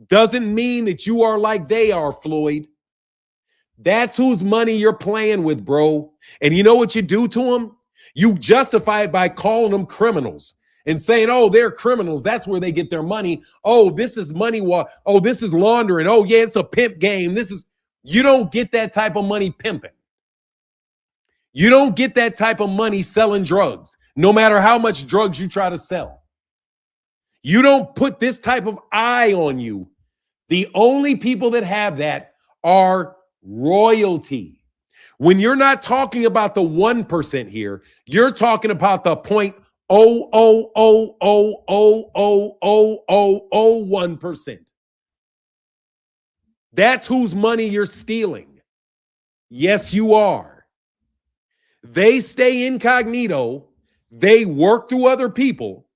doesn't mean that you are like they are, Floyd. That's whose money you're playing with, bro. And you know what you do to them? You justify it by calling them criminals and saying, oh, they're criminals. That's where they get their money. Oh, this is money. Oh, this is laundering. Oh, yeah, it's a pimp game. You don't get that type of money pimping. You don't get that type of money selling drugs, no matter how much drugs you try to sell. You don't put this type of eye on you. The only people that have that are royalty. When you're not talking about the 1% here, you're talking about the 0.000000001%. That's whose money you're stealing. Yes, you are. They stay incognito. They work through other people.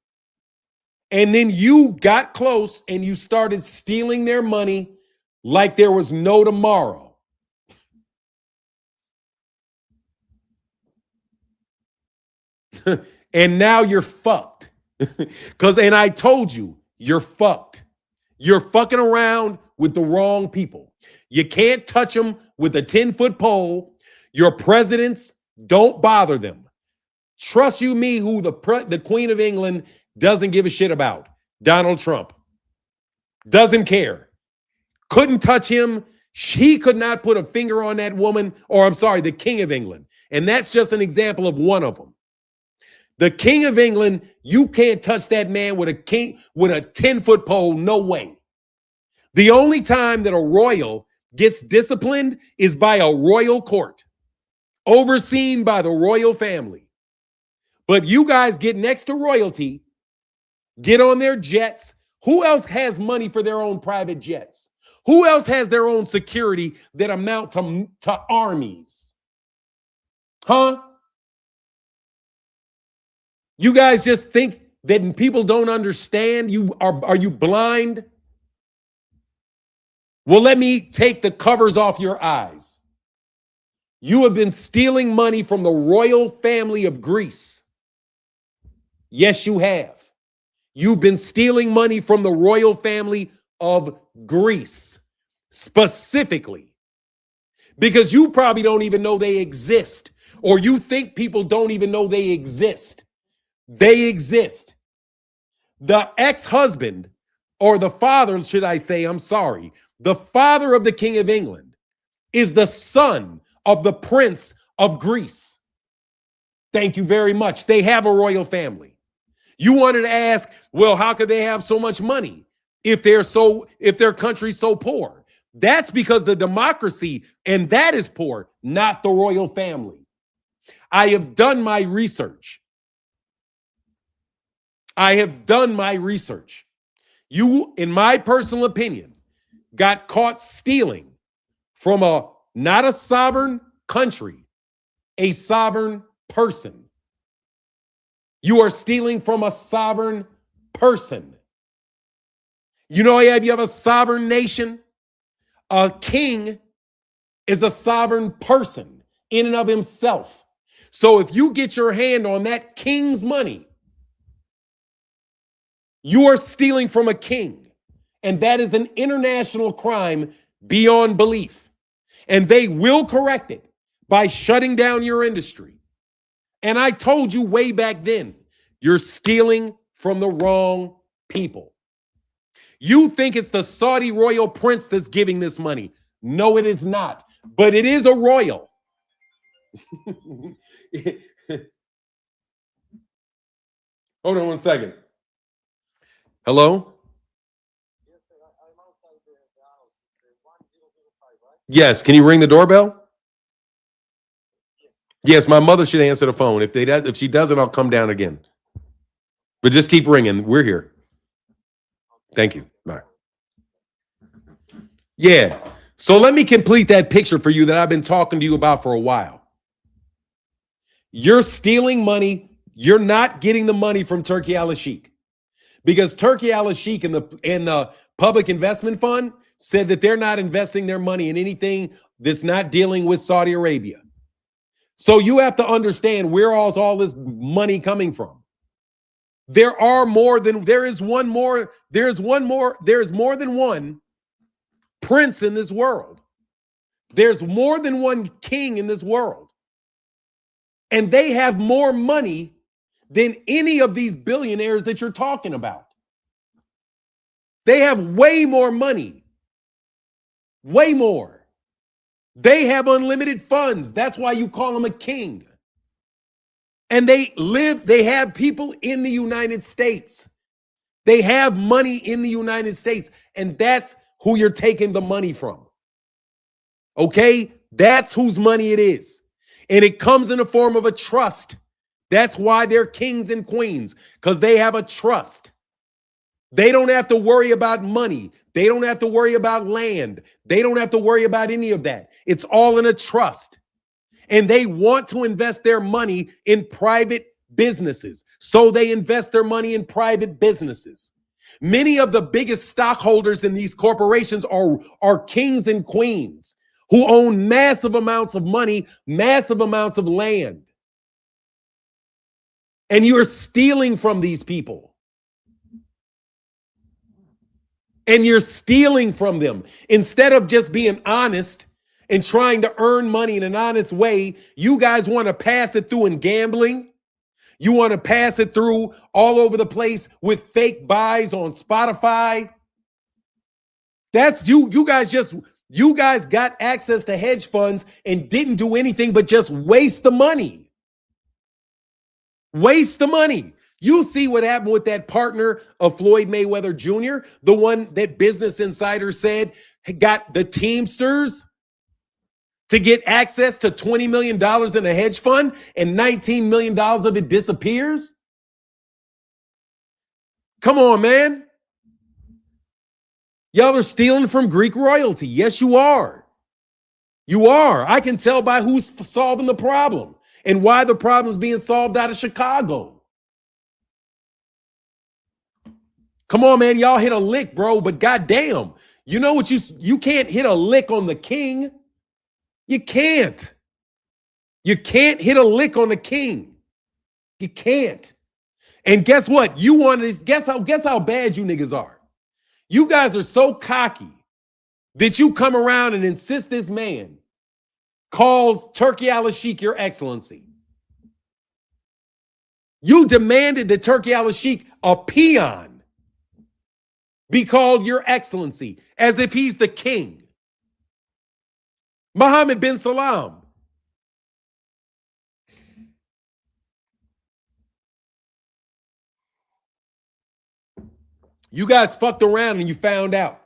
And then you got close and you started stealing their money like there was no tomorrow. And now you're fucked. And I told you, you're fucked. You're fucking around with the wrong people. You can't touch them with a 10-foot pole. Your presidents, don't bother them. Trust you me, who the Queen of England doesn't give a shit about. Donald Trump. Doesn't care. Couldn't touch him. He could not put a finger on that woman, or I'm sorry, the King of England. And that's just an example of one of them. The King of England, you can't touch that man with a 10-foot pole. No way. The only time that a royal gets disciplined is by a royal court, overseen by the royal family. But you guys get next to royalty, get on their jets. Who else has money for their own private jets? Who else has their own security that amount to armies? Huh? You guys just think that people don't understand? Are you blind? Well, let me take the covers off your eyes. You have been stealing money from the royal family of Greece. Yes, you have. You've been stealing money from the royal family of Greece, specifically, because you probably don't even know they exist, or you think people don't even know they exist. They exist. The ex-husband, or the father, should I say, I'm sorry, the father of the King of England is the son of the Prince of Greece. Thank you very much. They have a royal family. You wanted to ask, well, how could they have so much money if their country's so poor? That's because the democracy, and that is poor, not the royal family. I have done my research. You, in my personal opinion, got caught stealing from not a sovereign country, a sovereign person. You are stealing from a sovereign person. You know, you have a sovereign nation. A king is a sovereign person in and of himself. So if you get your hand on that king's money, you are stealing from a king. And that is an international crime beyond belief. And they will correct it by shutting down your industry. And I told you way back then, you're stealing from the wrong people. You think it's the Saudi royal prince that's giving this money. No, it is not. But it is a royal. Hold on one second. Hello? Yes, sir. I'm outside the house. It's 1005, right? Yes. Can you ring the doorbell? Yes. Yes, my mother should answer the phone. If she doesn't, I'll come down again. But just keep ringing. We're here. Thank you. Bye. Yeah. So let me complete that picture for you that I've been talking to you about for a while. You're stealing money. You're not getting the money from Turkey Al-Sheikh, because Turkey Al-Sheikh and the Public Investment Fund said that they're not investing their money in anything that's not dealing with Saudi Arabia. So you have to understand where all this money coming from. There is more than one prince in this world. There's more than one king in this world. And they have more money than any of these billionaires that you're talking about. They have way more money. Way more. They have unlimited funds. That's why you call them a king. And they have people in the United States. They have money in the United States. And that's who you're taking the money from. Okay? That's whose money it is. And it comes in the form of a trust. That's why they're kings and queens, because they have a trust. They don't have to worry about money. They don't have to worry about land. They don't have to worry about any of that. It's all in a trust. And they want to invest their money in private businesses. So they invest their money in private businesses. Many of the biggest stockholders in these corporations are kings and queens who own massive amounts of money, massive amounts of land. And you're stealing from these people. And you're stealing from them. Instead of just being honest and trying to earn money in an honest way, you guys want to pass it through in gambling. You want to pass it through all over the place with fake buys on Spotify. That's you. You guys got access to hedge funds and didn't do anything but just waste the money. Waste the money. You see what happened with that partner of Floyd Mayweather Jr., the one that Business Insider said got the Teamsters to get access to $20 million in a hedge fund, and $19 million of it disappears? Come on, man. Y'all are stealing from Greek royalty. Yes, you are. You are. I can tell by who's solving the problem and why the problem is being solved out of Chicago. Come on, man. Y'all hit a lick, bro. But goddamn, you know what? You can't hit a lick on the king. You can't. You can't hit a lick on the king. You can't. And guess what? You want this. Guess how bad you niggas are. You guys are so cocky that you come around and insist this man calls Turkey al-Sheikh your excellency. You demanded that Turkey al-Sheikh, a peon, be called your excellency, as if he's the king. Mohammed bin Salam. You guys fucked around and you found out.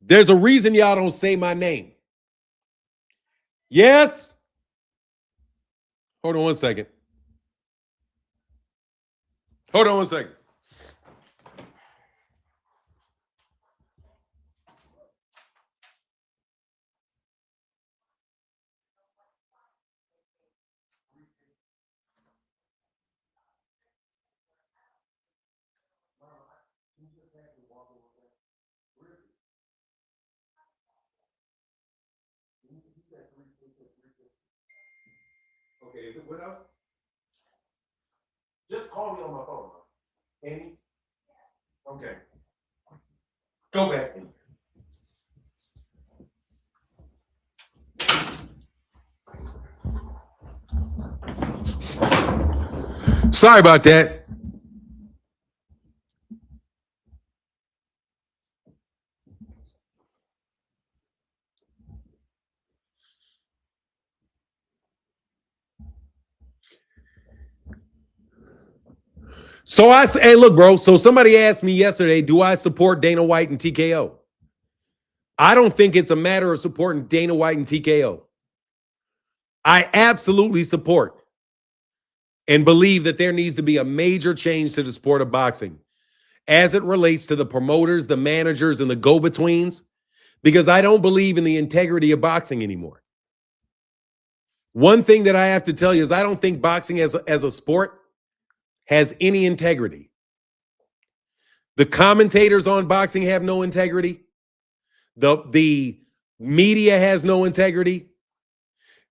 There's a reason y'all don't say my name. Yes? Hold on one second. Hold on one second. Okay, is it what else? Just call me on my phone. Amy? Okay. Go back. Sorry about that. So I say, hey, look, bro. So somebody asked me yesterday, do I support Dana White and TKO? I don't think it's a matter of supporting Dana White and TKO. I absolutely support and believe that there needs to be a major change to the sport of boxing as it relates to the promoters, the managers, and the go-betweens, because I don't believe in the integrity of boxing anymore. One thing that I have to tell you is I don't think boxing as a sport has any integrity. The commentators on boxing have no integrity. The media has no integrity.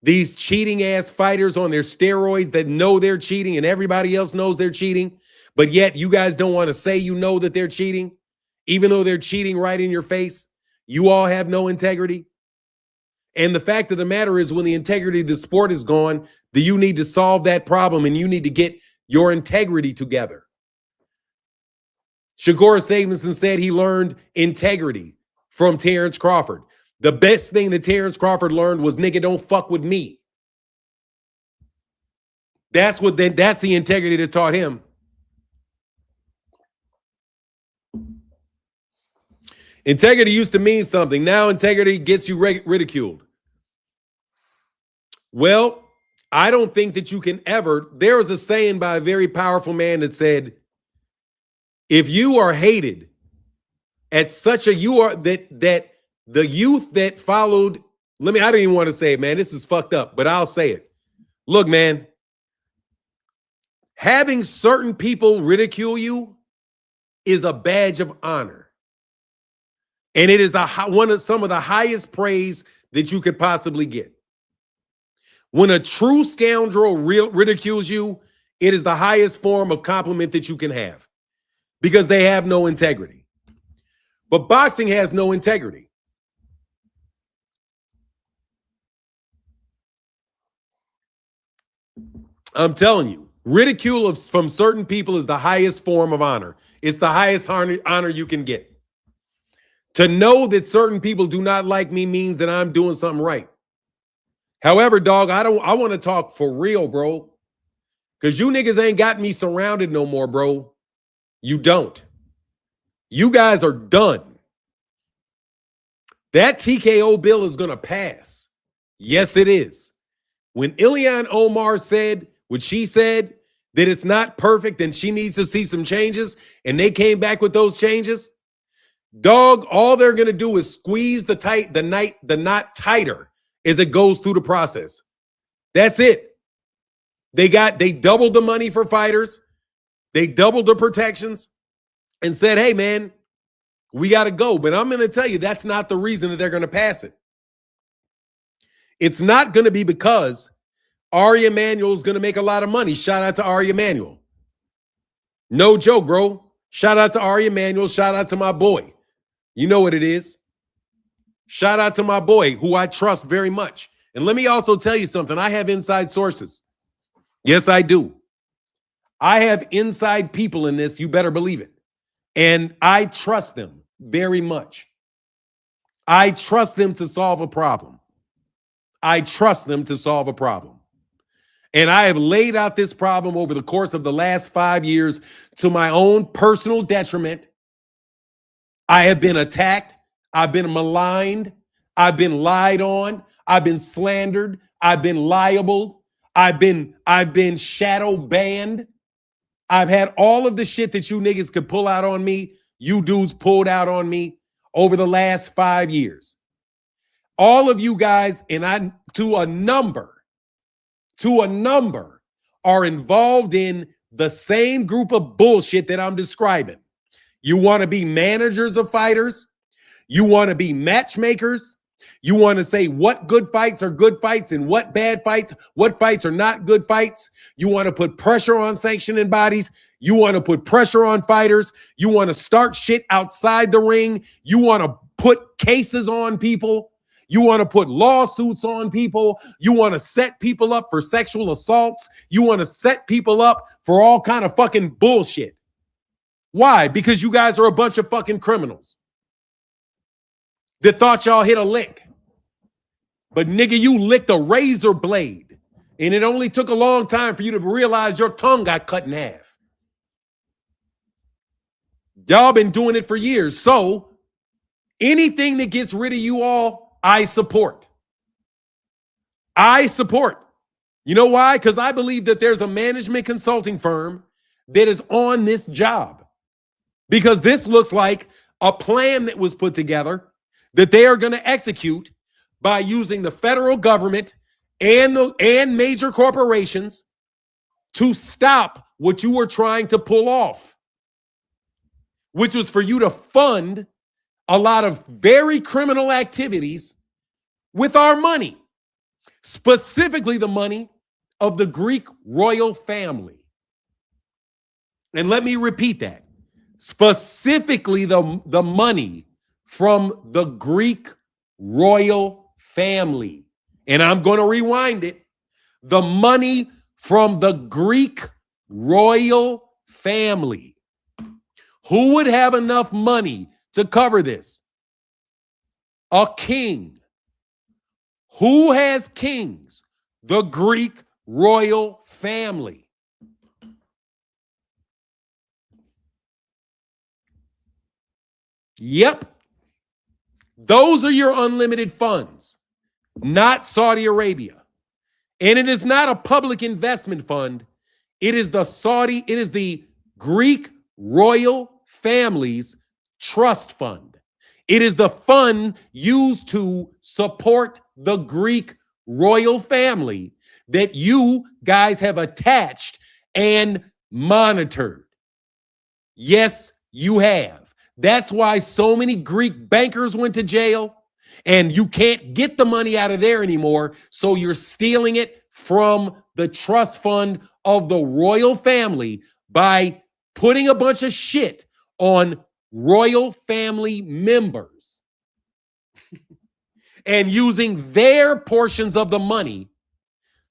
These cheating ass fighters on their steroids that know they're cheating and everybody else knows they're cheating, but yet you guys don't want to say you know that they're cheating, even though they're cheating right in your face. You all have no integrity. And the fact of the matter is, when the integrity of the sport is gone, you need to solve that problem and you need to get your integrity together. Shakur Stevenson said he learned integrity from Terrence Crawford. The best thing that Terrence Crawford learned was, nigga, don't fuck with me. That's the integrity that taught him. Integrity used to mean something. Now integrity gets you ridiculed. Well, I don't think that you can ever. There was a saying by a very powerful man that said, if you are hated at such a, you are that the youth that followed, I don't even want to say it, man. This is fucked up, but I'll say it. Look, man, having certain people ridicule you is a badge of honor. And it is some of the highest praise that you could possibly get. When a true scoundrel ridicules you, it is the highest form of compliment that you can have, because they have no integrity. But boxing has no integrity. I'm telling you, ridicule from certain people is the highest form of honor. It's the highest honor you can get. To know that certain people do not like me means that I'm doing something right. However, dog, I want to talk for real, bro. Because you niggas ain't got me surrounded no more, bro. You don't. You guys are done. That TKO bill is going to pass. Yes, it is. When Ilhan Omar said what she said, that it's not perfect and she needs to see some changes, and they came back with those changes, dog, all they're going to do is squeeze the knot tighter as it goes through the process. That's it. They doubled the money for fighters. They doubled the protections and said, hey, man, we got to go. But I'm going to tell you, that's not the reason that they're going to pass it. It's not going to be because Ari Emanuel is going to make a lot of money. Shout out to Ari Emanuel. No joke, bro. Shout out to Ari Emanuel. Shout out to my boy. You know what it is. Shout out to my boy, who I trust very much. And let me also tell you something. I have inside sources. Yes, I do. I have inside people in this. You better believe it. And I trust them very much. I trust them to solve a problem. I trust them to solve a problem. And I have laid out this problem over the course of the last 5 years to my own personal detriment. I have been attacked. I've been maligned. I've been lied on. I've been slandered. I've been libeled. I've been shadow banned. I've had all of the shit that you niggas could pull out on me. You dudes pulled out on me over the last 5 years. All of you guys, and I to a number, are involved in the same group of bullshit that I'm describing. You want to be managers of fighters. You want to be matchmakers. You want to say what good fights are good fights and what bad fights, what fights are not good fights. You want to put pressure on sanctioning bodies. You want to put pressure on fighters. You want to start shit outside the ring. You want to put cases on people. You want to put lawsuits on people. You want to set people up for sexual assaults. You want to set people up for all kind of fucking bullshit. Why? Because you guys are a bunch of fucking criminals that thought y'all hit a lick. But nigga, you licked a razor blade. And it only took a long time for you to realize your tongue got cut in half. Y'all been doing it for years. So anything that gets rid of you all, I support. I support. You know why? Because I believe that there's a management consulting firm that is on this job. Because this looks like a plan that was put together that they are going to execute by using the federal government and major corporations to stop what you were trying to pull off, which was for you to fund a lot of very criminal activities with our money, specifically the money of the Greek royal family. And let me repeat that. Specifically the money from the Greek royal family. And I'm going to rewind it. The money from the Greek royal family. Who would have enough money to cover this? A king. Who has kings? The Greek royal family. Yep. Those are your unlimited funds, not Saudi Arabia. And it is not a public investment fund. It is the Greek royal family's trust fund. It is the fund used to support the Greek royal family that you guys have attached and monitored. Yes, you have. That's why so many Greek bankers went to jail, and you can't get the money out of there anymore. So you're stealing it from the trust fund of the royal family by putting a bunch of shit on royal family members and using their portions of the money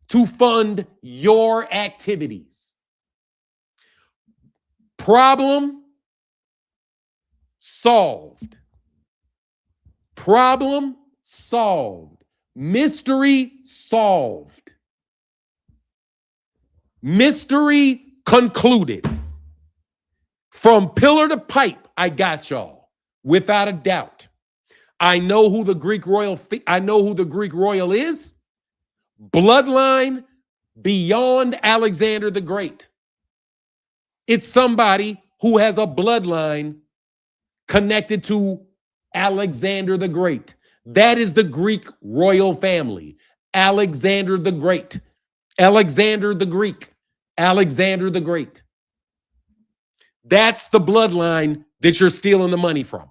to fund your activities. Problem solved. Problem solved. Mystery solved. Mystery concluded. From pillar to pipe, I got y'all, without a doubt. I know who the Greek royal is. Bloodline beyond Alexander the Great. It's somebody who has a bloodline connected to Alexander the Great. That is the Greek royal family. Alexander the Great. Alexander the Greek. Alexander the Great. That's the bloodline that you're stealing the money from.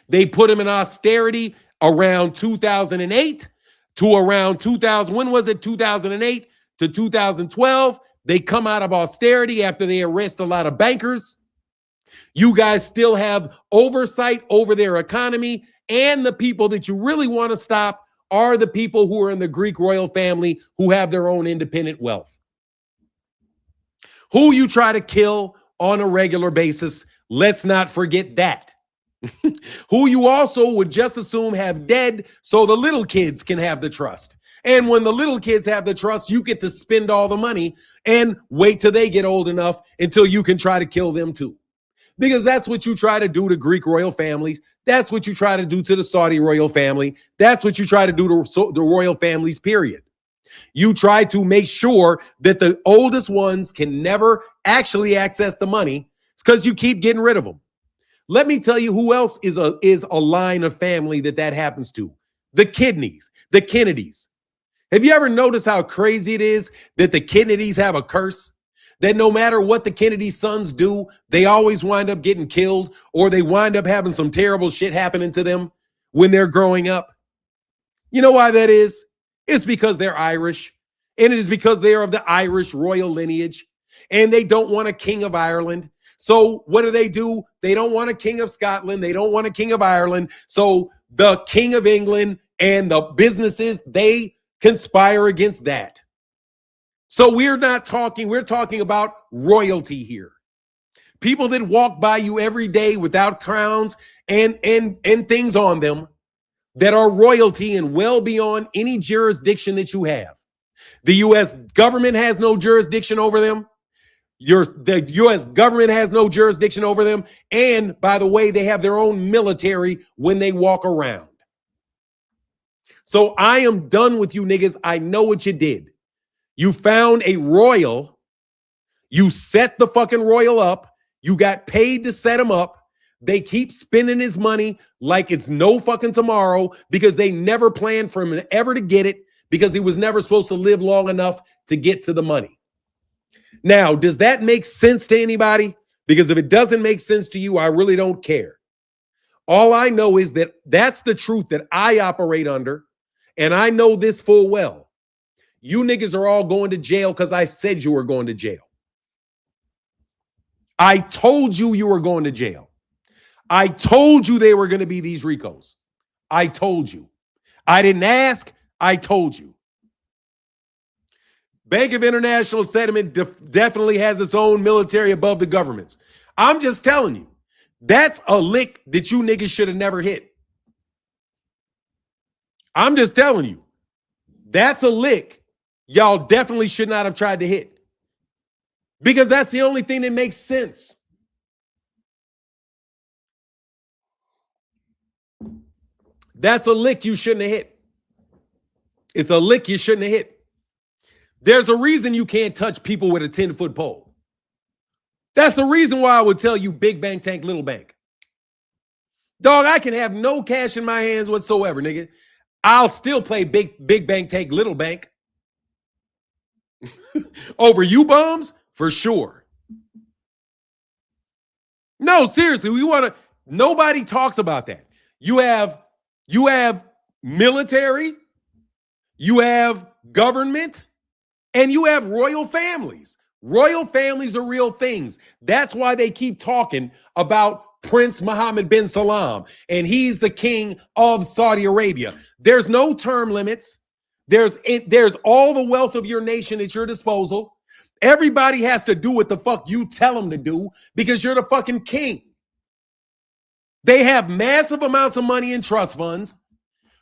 They put him in austerity around 2008 to around 2000. When was it? 2008 to 2012. They come out of austerity after they arrest a lot of bankers. You guys still have oversight over their economy, and the people that you really want to stop are the people who are in the Greek royal family who have their own independent wealth. Who you try to kill on a regular basis, let's not forget that. Who you also would just assume have dead so the little kids can have the trust. And when the little kids have the trust, you get to spend all the money and wait till they get old enough until you can try to kill them too. Because that's what you try to do to Greek royal families. That's what you try to do to the Saudi royal family. That's what you try to do to the royal families, period. You try to make sure that the oldest ones can never actually access the money because you keep getting rid of them. Let me tell you who else is a line of family that happens to. The Kennedys. Have you ever noticed how crazy it is that the Kennedys have a curse? That no matter what the Kennedy sons do, they always wind up getting killed, or they wind up having some terrible shit happening to them when they're growing up. You know why that is? It's because they're Irish, and it is because they are of the Irish royal lineage, and they don't want a king of Ireland. So what do? They don't want a king of Scotland. They don't want a king of Ireland. So the king of England and the businesses, they conspire against that. So we're talking about royalty here. People that walk by you every day without crowns and things on them that are royalty and well beyond any jurisdiction that you have. The U.S. government has no jurisdiction over them. The U.S. government has no jurisdiction over them. And by the way, they have their own military when they walk around. So I am done with you niggas. I know what you did. You found a royal. You set the fucking royal up. You got paid to set him up. They keep spending his money like it's no fucking tomorrow because they never planned for him ever to get it because he was never supposed to live long enough to get to the money. Now, does that make sense to anybody? Because if it doesn't make sense to you, I really don't care. All I know is that that's the truth that I operate under, and I know this full well. You niggas are all going to jail because I said you were going to jail. I told you you were going to jail. I told you they were going to be these Ricos. I told you. I didn't ask. I told you. Bank of International Settlement definitely has its own military above the government's. I'm just telling you, that's a lick that you niggas should have never hit. I'm just telling you, that's a lick y'all definitely should not have tried to hit. Because that's the only thing that makes sense. That's a lick you shouldn't have hit. It's a lick you shouldn't have hit. There's a reason you can't touch people with a 10-foot pole. That's the reason why I would tell you big bank, tank, little bank. Dog, I can have no cash in my hands whatsoever, nigga. I'll still play big bank, tank, little bank. Over you bums? For sure. No, seriously, nobody talks about that. You have military, you have government, and you have royal families. Royal families are real things. That's why they keep talking about Prince Mohammed bin Salman, and he's the king of Saudi Arabia. There's no term limits. There's all the wealth of your nation at your disposal. Everybody has to do what the fuck you tell them to do because you're the fucking king. They have massive amounts of money in trust funds,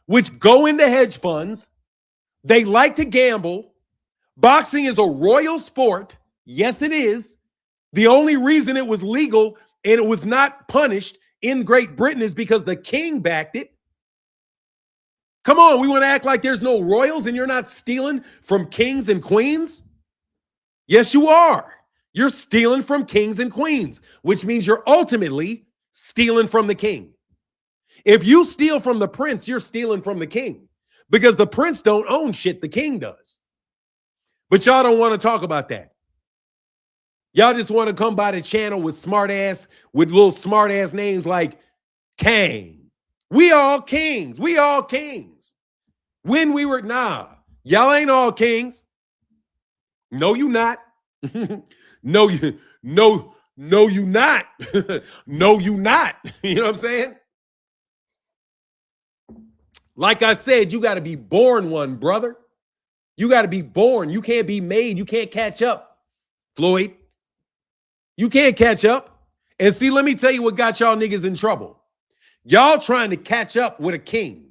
which go into hedge funds. They like to gamble. Boxing is a royal sport. Yes, it is. The only reason it was legal and it was not punished in Great Britain is because the king backed it. Come on, we want to act like there's no royals and you're not stealing from kings and queens? Yes, you are. You're stealing from kings and queens, which means you're ultimately stealing from the king. If you steal from the prince, you're stealing from the king because the prince don't own shit, the king does. But y'all don't want to talk about that. Y'all just want to come by the channel with little smart ass names like Kang. We all kings. We all kings. When we were, y'all ain't all kings. No, you not. no, you not. no, you not. You know what I'm saying? Like I said, you got to be born one, brother. You got to be born. You can't be made. You can't catch up, Floyd. You can't catch up. And see, let me tell you what got y'all niggas in trouble. Y'all trying to catch up with a king.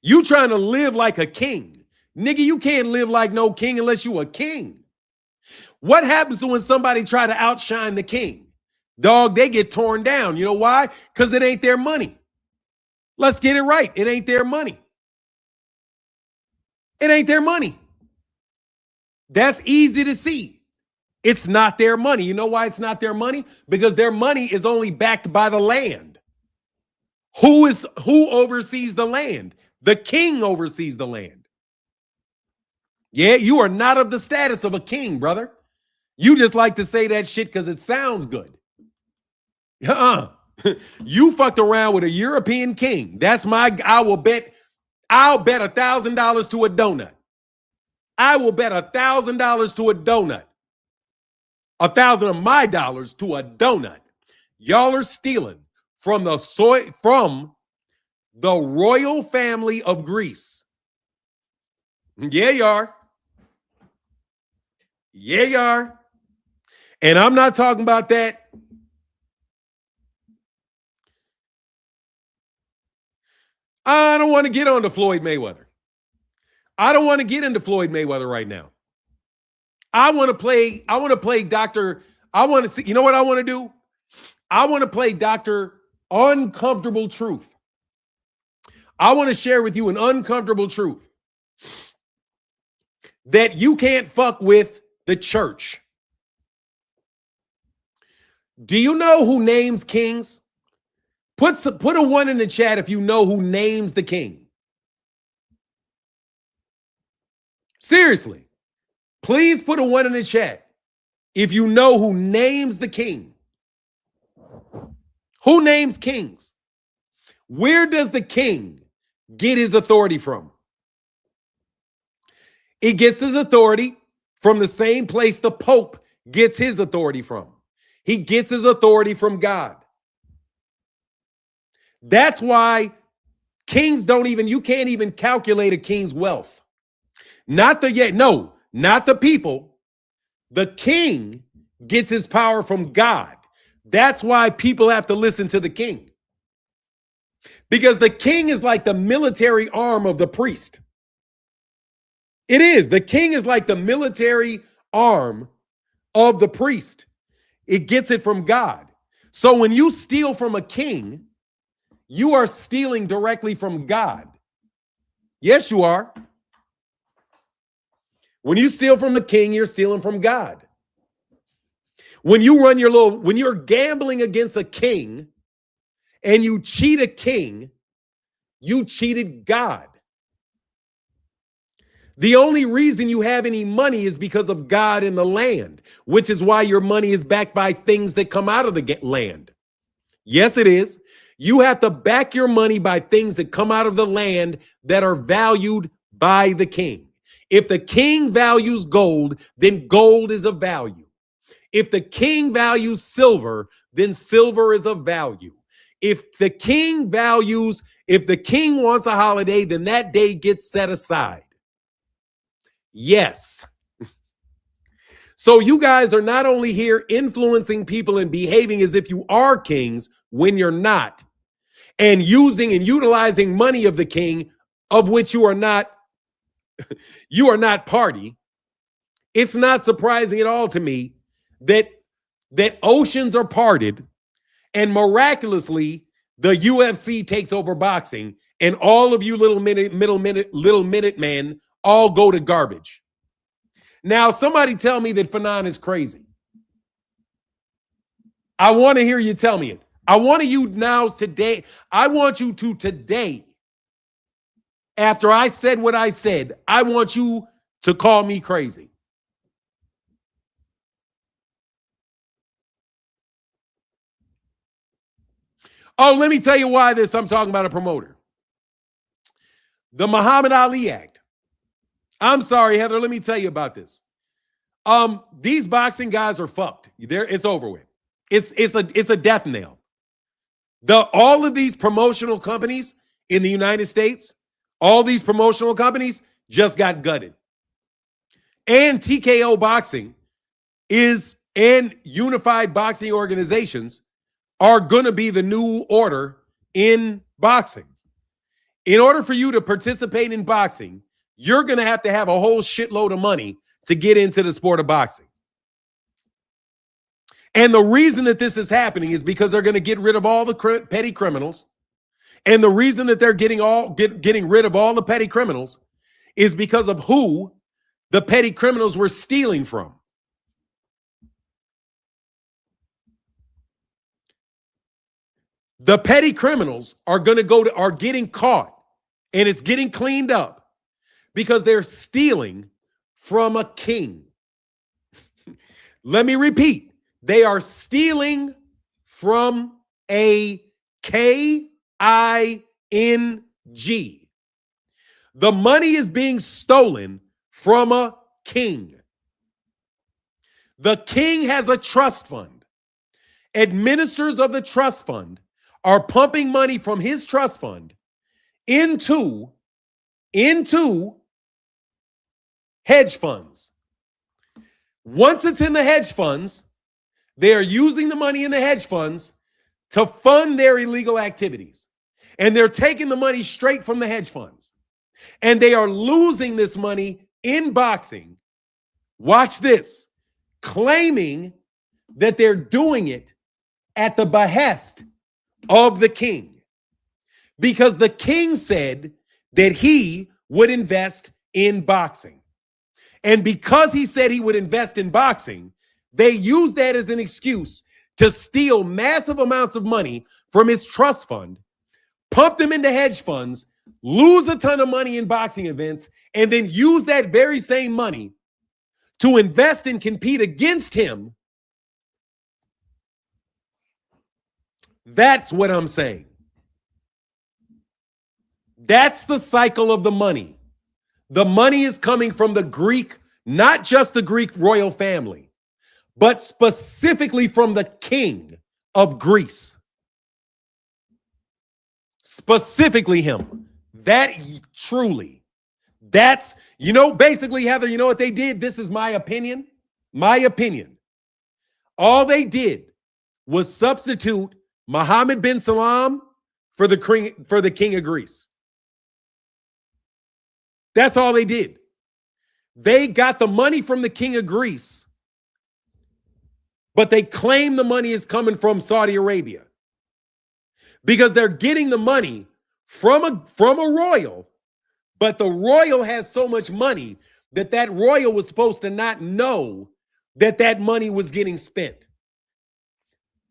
You trying to live like a king. Nigga, you can't live like no king unless you a king. What happens when somebody try to outshine the king? Dog, they get torn down. You know why? Because it ain't their money. Let's get it right. It ain't their money. It ain't their money. That's easy to see. It's not their money. You know why it's not their money? Because their money is only backed by the land. Who oversees the land? The king oversees the land. Yeah, you are not of the status of a king, brother. You just like to say that shit because it sounds good. You fucked around with a European king. I'll bet $1,000 to a donut. I will bet $1,000 to a donut. 1,000 of my dollars to a donut. Y'all are stealing from the royal family of Greece. Yeah, you are. Yeah, you are. And I'm not talking about that. I don't want to get on to Floyd Mayweather. I don't want to get into Floyd Mayweather right now. I want to play Dr. I want to see, you know what I want to do? I want to play Dr. Uncomfortable Truth. I want to share with you an uncomfortable truth that you can't fuck with the church. Do you know who names kings? Put a 1 in the chat if you know who names the king. Seriously. Please put a 1 in the chat if you know who names the king. Who names kings? Where does the king get his authority from? He gets his authority from the same place the Pope gets his authority from. He gets his authority from God. That's why kings you can't even calculate a king's wealth. Not the people. The king gets his power from God. That's why people have to listen to the king. Because the king is like the military arm of the priest. It is. The king is like the military arm of the priest. It gets it from God. So when you steal from a king, you are stealing directly from God. Yes, you are. When you steal from the king, you're stealing from God. When you're gambling against a king and you cheat a king, you cheated God. The only reason you have any money is because of God in the land, which is why your money is backed by things that come out of the land. Yes, it is. You have to back your money by things that come out of the land that are valued by the king. If the king values gold, then gold is of value. If the king values silver, then silver is of value. If the king wants a holiday, then that day gets set aside. Yes. So you guys are not only here influencing people and behaving as if you are kings when you're not, and using and utilizing money of the king, of which you are not party. It's not surprising at all to me that oceans are parted and miraculously the UFC takes over boxing and all of you little minute men all go to garbage. Now, somebody tell me that Fanon is crazy. I want to hear you tell me it. I want you to today, after I said what I said, I want you to call me crazy. Oh, let me tell you why I'm talking about a promoter. The Muhammad Ali Act. I'm sorry, Heather, let me tell you about this. These boxing guys are fucked. It's over with. It's a death knell. All of these promotional companies in the United States, all these promotional companies just got gutted. And TKO Boxing and unified boxing organizations are going to be the new order in boxing. In order for you to participate in boxing, you're going to have a whole shitload of money to get into the sport of boxing. And the reason that this is happening is because they're going to get rid of all the petty criminals. And the reason that they're getting rid of all the petty criminals is because of who the petty criminals were stealing from. The petty criminals are getting caught, and it's getting cleaned up because they're stealing from a king. Let me repeat. They are stealing from a KING. The money is being stolen from a king. The king has a trust fund. Administrators of the trust fund are pumping money from his trust fund into hedge funds. Once it's in the hedge funds, they are using the money in the hedge funds to fund their illegal activities. And they're taking the money straight from the hedge funds. And they are losing this money in boxing. Watch this. Claiming that they're doing it at the behest of the king, because the king said that he would invest in boxing. And because he said he would invest in boxing, they used that as an excuse to steal massive amounts of money from his trust fund, pump them into hedge funds, lose a ton of money in boxing events, and then use that very same money to invest and compete against him. That's what I'm saying. That's the cycle of the money. The money is coming from the Greek, not just the Greek royal family, but specifically from the king of Greece. Specifically him. That's, basically, Heather, you know what they did? This is my opinion. My opinion. All they did was substitute Mohammed bin Salman for the king of Greece. That's all they did. They got the money from the king of Greece, but they claim the money is coming from Saudi Arabia because they're getting the money from a royal, but the royal has so much money that royal was supposed to not know that money was getting spent.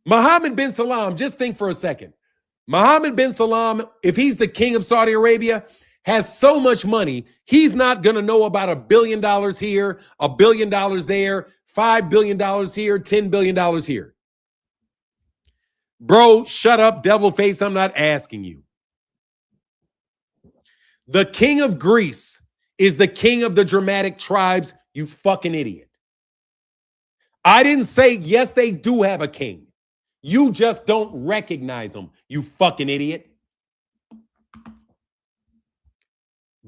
Mohammed bin Salman, just think for a second. Mohammed bin Salman, if he's the king of Saudi Arabia, has so much money, he's not going to know about $1 billion here, $1 billion there, $5 billion here, $10 billion here. Bro, shut up, devil face. I'm not asking you. The king of Greece is the king of the Germanic tribes, you fucking idiot. I didn't say, yes, they do have a king. You just don't recognize them, you fucking idiot.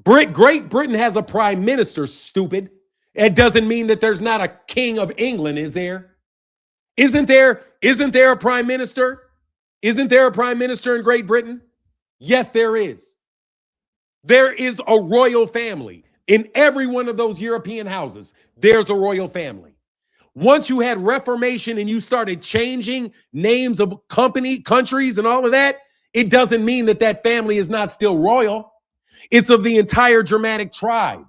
Great Britain has a prime minister, stupid. It doesn't mean that there's not a king of England, is there? Isn't there a prime minister? Isn't there a prime minister in Great Britain? Yes, there is. There is a royal family. In every one of those European houses, there's a royal family. Once you had Reformation and you started changing names of countries and all of that, it doesn't mean that family is not still royal. It's of the entire Germanic tribe.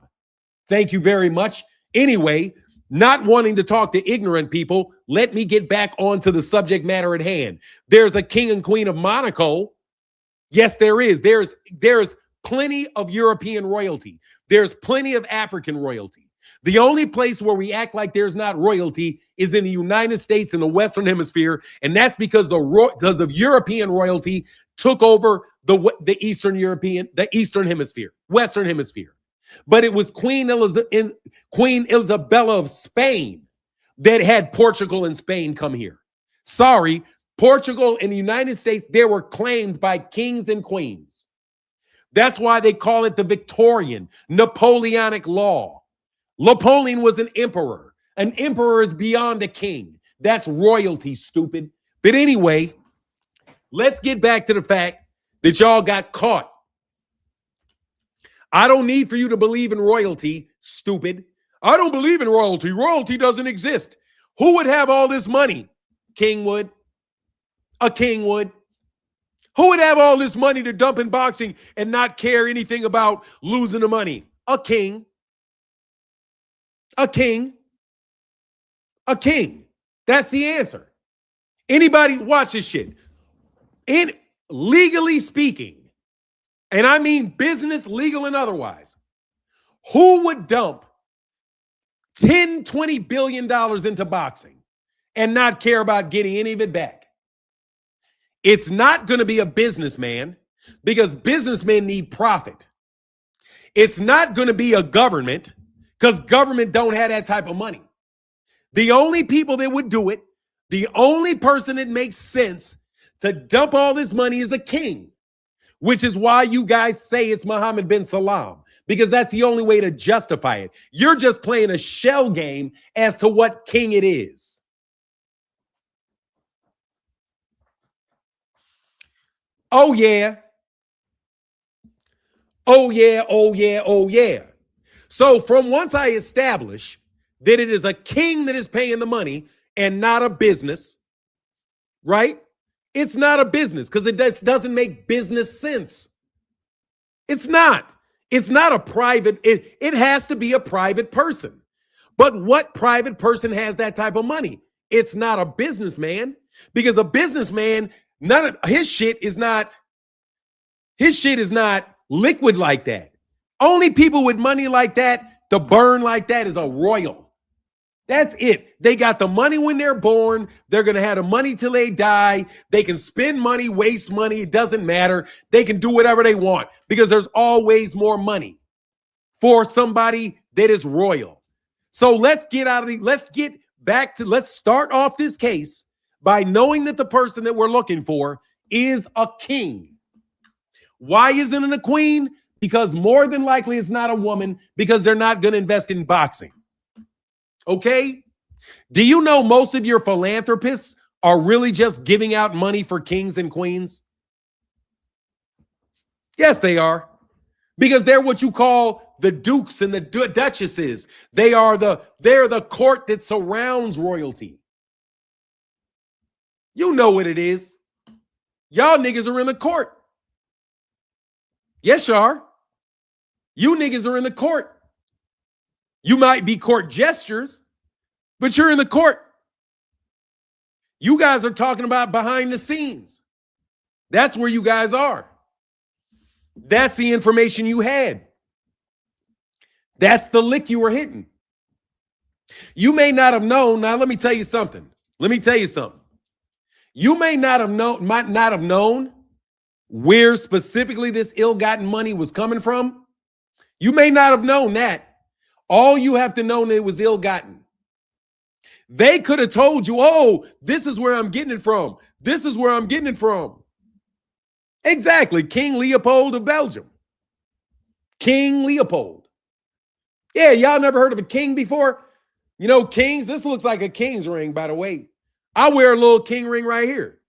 Thank you very much. Anyway, not wanting to talk to ignorant people, let me get back onto the subject matter at hand. There's a king and queen of Monaco. Yes, there is. There's plenty of European royalty. There's plenty of African royalty. The only place where we act like there's not royalty is in the United States in the Western Hemisphere, and that's because because of European royalty took over the Eastern Hemisphere, Western Hemisphere. But it was Queen Isabella of Spain that had Portugal and Spain come here. Sorry, Portugal and the United States, they were claimed by kings and queens. That's why they call it the Victorian, Napoleonic law. Napoleon was an emperor. An emperor is beyond a king. That's royalty, stupid. But anyway, let's get back to the fact that y'all got caught. I don't need for you to believe in royalty, stupid. I don't believe in royalty. Royalty doesn't exist. Who would have all this money? King would. A king would. Who would have all this money to dump in boxing and not care anything about losing the money? A king. A king. A king. That's the answer. Anybody watch this shit. Legally speaking, and I mean business, legal, and otherwise, who would dump $10-20 billion into boxing and not care about getting any of it back? It's not going to be a businessman because businessmen need profit. It's not going to be a government because government don't have that type of money. The only people that would do it, the only person that makes sense to dump all this money is a king, which is why you guys say it's Mohammed bin Salman, because that's the only way to justify it. You're just playing a shell game as to what king it is. Oh, yeah. Oh, yeah. Oh, yeah. Oh, yeah. So from once I establish that it is a king that is paying the money and not a business, right? It's not a business because it doesn't make business sense. It's not. It's not a private. It has to be a private person. But what private person has that type of money? It's not a businessman because a businessman, none of his shit is not liquid like that. Only people with money like that to burn like that is a royal. That's it. They got the money when they're born. They're going to have the money till they die. They can spend money, waste money. It doesn't matter. They can do whatever they want because there's always more money for somebody that is royal. So let's start off this case by knowing that the person that we're looking for is a king. Why isn't it a queen? Because more than likely it's not a woman because they're not going to invest in boxing. Okay? Do you know most of your philanthropists are really just giving out money for kings and queens? Yes, they are. Because they're what you call the dukes and the duchesses. They're the court that surrounds royalty. You know what it is. Y'all niggas are in the court. Yes, you are. You niggas are in the court. You might be court gestures, but you're in the court. You guys are talking about behind the scenes. That's where you guys are. That's the information you had. That's the lick you were hitting. You may not have known. Now, let me tell you something. You might not have known where specifically this ill-gotten money was coming from. You may not have known that. All you have to know that it was ill-gotten. They could have told you, oh, this is where I'm getting it from. This is where I'm getting it from. Exactly. King Leopold of Belgium. King Leopold. Yeah, y'all never heard of a king before? You know, kings, this looks like a king's ring, by the way. I wear a little king ring right here.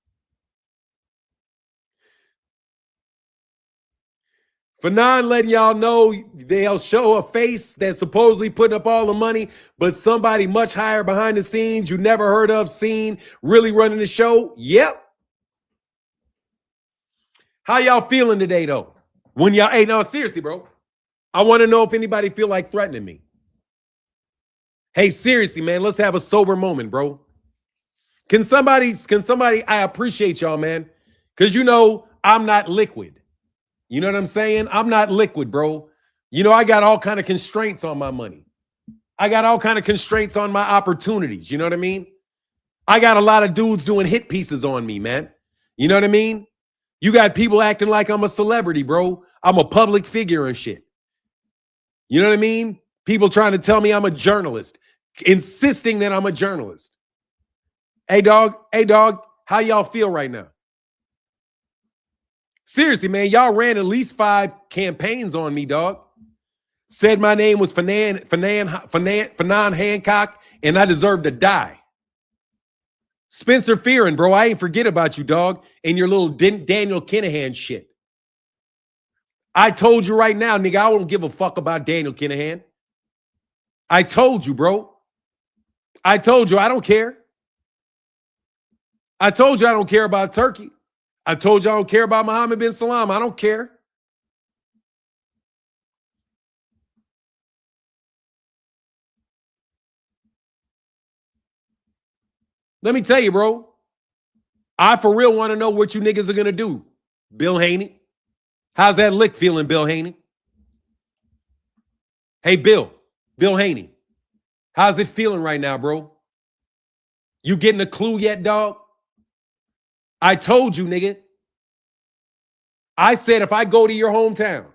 For non letting y'all know, they'll show a face that's supposedly putting up all the money, but somebody much higher behind the scenes you never heard of, seen, really running the show. Yep. How y'all feeling today, though? Hey, no, seriously, bro. I want to know if anybody feel like threatening me. Hey, seriously, man, let's have a sober moment, bro. Can somebody, I appreciate y'all, man, because you know I'm not liquid. You know what I'm saying? I'm not liquid, bro. You know, I got all kind of constraints on my money. I got all kind of constraints on my opportunities. You know what I mean? I got a lot of dudes doing hit pieces on me, man. You know what I mean? You got people acting like I'm a celebrity, bro. I'm a public figure and shit. You know what I mean? People trying to tell me I'm a journalist, insisting that I'm a journalist. Hey, dog, how y'all feel right now? Seriously, man, y'all ran at least 5 campaigns on me, dog. Said my name was Fanan Hancock, and I deserve to die. Spencer Fearon, bro, I ain't forget about you, dog, and your little Daniel Kinahan shit. I told you right now, nigga, I don't give a fuck about Daniel Kinahan. I told you, bro. I told you I don't care. I told you I don't care about Turkey. I told you I don't care about Mohammed bin Salman. I don't care. Let me tell you, bro. I for real want to know what you niggas are going to do. Bill Haney. How's that lick feeling, Bill Haney? Hey, Bill Haney. How's it feeling right now, bro? You getting a clue yet, dog? I told you, nigga. I said if I go to your hometown,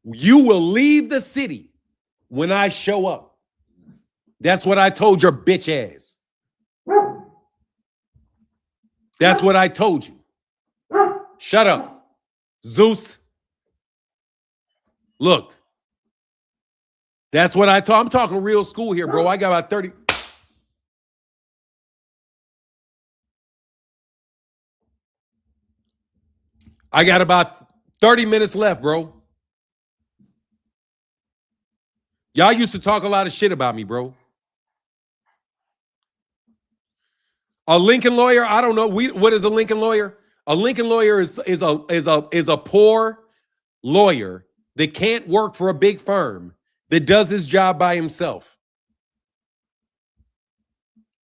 you will leave the city when I show up. That's what I told your bitch ass. That's what I told you. Shut up. Zeus. Look. That's what I told. I'm talking real school here, bro. I got about 30. I got about 30 minutes left, bro. Y'all used to talk a lot of shit about me, bro. A Lincoln lawyer, I don't know. What is a Lincoln lawyer? A Lincoln lawyer is a poor lawyer that can't work for a big firm that does his job by himself.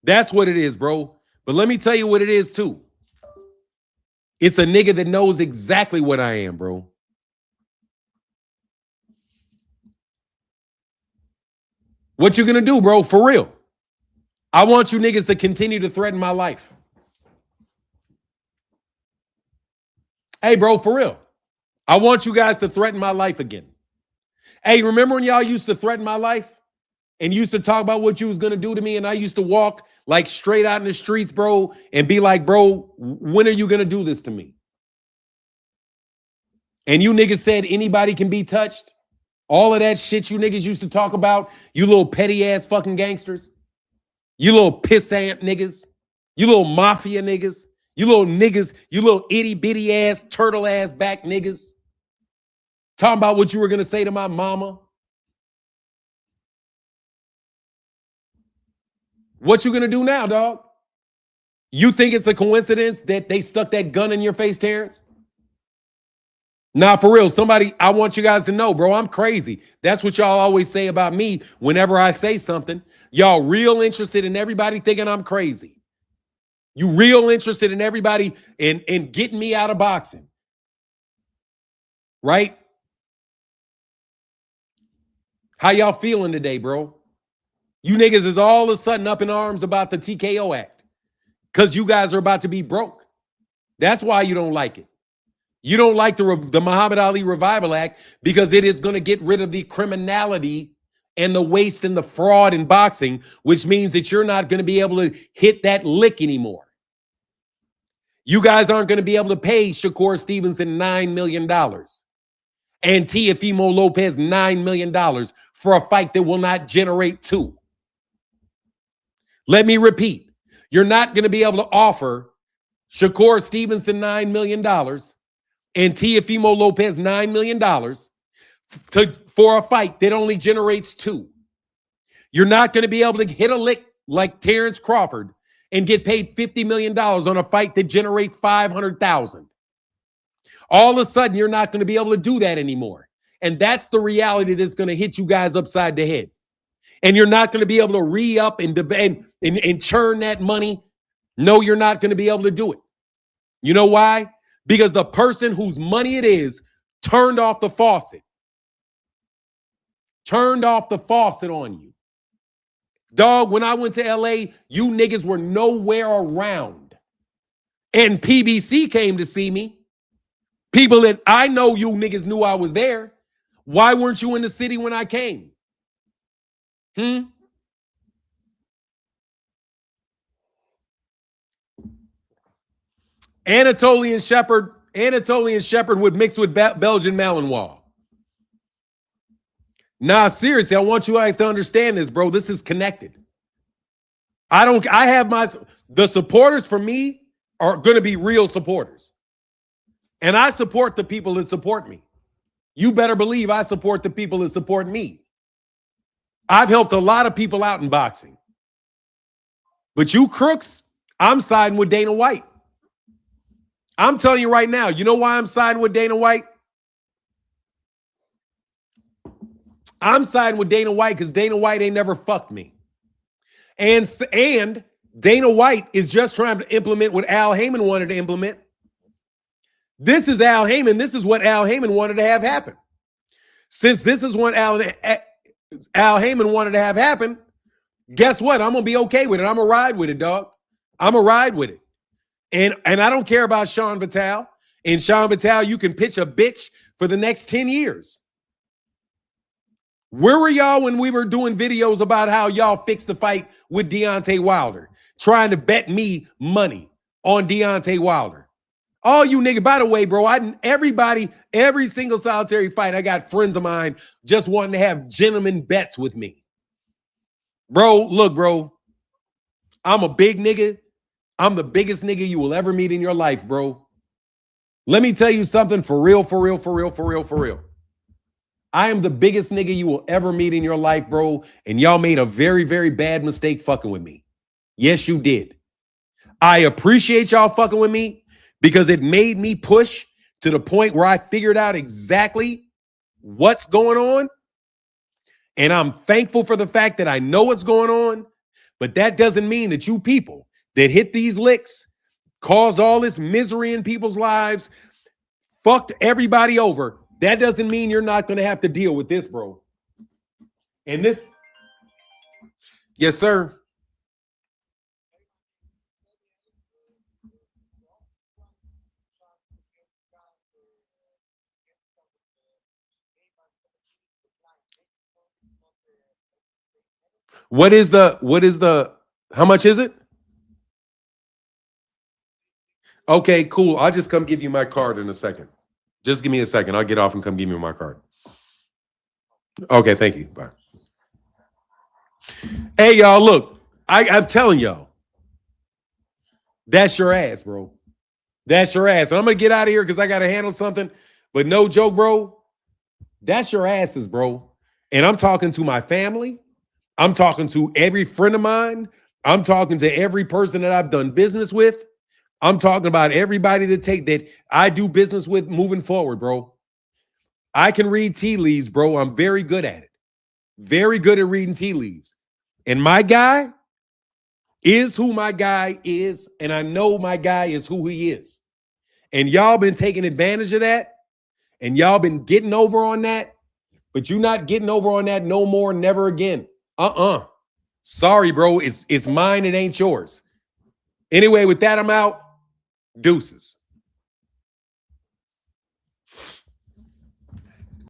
That's what it is, bro. But let me tell you what it is too. It's a nigga that knows exactly what I am, bro. What you gonna do, bro? For real. I want you niggas to continue to threaten my life. Hey, bro, for real. I want you guys to threaten my life again. Hey, remember when y'all used to threaten my life and used to talk about what you was going to do to me, and I used to walk like straight out in the streets, bro, and be like, bro, when are you going to do this to me? And you niggas said anybody can be touched? All of that shit you niggas used to talk about, you little petty ass fucking gangsters. You little pissant niggas. You little mafia niggas. You little niggas. You little itty bitty ass, turtle ass back niggas. Talking about what you were going to say to my mama. What you going to do now, dog? You think it's a coincidence that they stuck that gun in your face, Terrence? Nah, for real. Somebody, I want you guys to know, bro, I'm crazy. That's what y'all always say about me whenever I say something. Y'all real interested in everybody thinking I'm crazy. You real interested in everybody in getting me out of boxing. Right? How y'all feeling today, bro? You niggas is all of a sudden up in arms about the TKO Act because you guys are about to be broke. That's why you don't like it. You don't like the Muhammad Ali Revival Act because it is going to get rid of the criminality and the waste and the fraud in boxing, which means that you're not going to be able to hit that lick anymore. You guys aren't going to be able to pay Shakur Stevenson $9 million and Teofimo Lopez $9 million for a fight that will not generate $2. Let me repeat. You're not going to be able to offer Shakur Stevenson $9 million and Teofimo Lopez $9 million for a fight that only generates $2. You're not going to be able to hit a lick like Terrence Crawford and get paid $50 million on a fight that generates $500,000. All of a sudden, you're not going to be able to do that anymore. And that's the reality that's going to hit you guys upside the head. And you're not going to be able to re-up and churn that money. No, you're not going to be able to do it. You know why? Because the person whose money it is turned off the faucet. turned off the faucet on you. Dog, when I went to LA, you niggas were nowhere around. And PBC came to see me. People that I know you niggas knew I was there. Why weren't you in the city when I came? Anatolian Shepherd would mix with Belgian Malinois. Nah, seriously, I want you guys to understand this, bro. This is connected. The supporters for me are going to be real supporters. And I support the people that support me. You better believe I support the people that support me. I've helped a lot of people out in boxing. But you crooks, I'm siding with Dana White. I'm telling you right now, you know why I'm siding with Dana White? I'm siding with Dana White because Dana White ain't never fucked me. And Dana White is just trying to implement what Al Heyman wanted to implement. This is Al Heyman. This is what Al Heyman wanted to have happen. Since this is what Al Heyman wanted to have happen, guess what? I'm going to be okay with it. I'm going to ride with it, dog. I'm going to ride with it. And I don't care about Sean Vitale. And Sean Vitale, you can pitch a bitch for the next 10 years. Where were y'all when we were doing videos about how y'all fixed the fight with Deontay Wilder, trying to bet me money on Deontay Wilder? All you niggas, by the way, bro, every single solitary fight, I got friends of mine just wanting to have gentleman bets with me. Bro, look, bro, I'm a big nigga. I'm the biggest nigga you will ever meet in your life, bro. Let me tell you something for real. I am the biggest nigga you will ever meet in your life, bro. And y'all made a very, very bad mistake fucking with me. Yes, you did. I appreciate y'all fucking with me because it made me push to the point where I figured out exactly what's going on. And I'm thankful for the fact that I know what's going on. But that doesn't mean that you people that hit these licks, caused all this misery in people's lives, fucked everybody over. That doesn't mean you're not going to have to deal with this, bro. And this, yes, sir. What is the, how much is it? Okay, cool. I'll just come give you my card in a second. Just give me a second. I'll get off and come give me my card. Okay, thank you. Bye. Hey, y'all, look. I'm telling y'all. That's your ass, bro. That's your ass. And I'm going to get out of here because I got to handle something. But no joke, bro. That's your asses, bro. And I'm talking to my family. I'm talking to every friend of mine. I'm talking to every person that I've done business with. I'm talking about everybody that I do business with moving forward, bro. I can read tea leaves, bro. I'm very good at it. Very good at reading tea leaves. And my guy is who my guy is, and I know my guy is who he is. And y'all been taking advantage of that, and y'all been getting over on that, but you're not getting over on that no more, never again. Sorry, bro. It's mine, it ain't yours. Anyway, with that, I'm out. Deuces.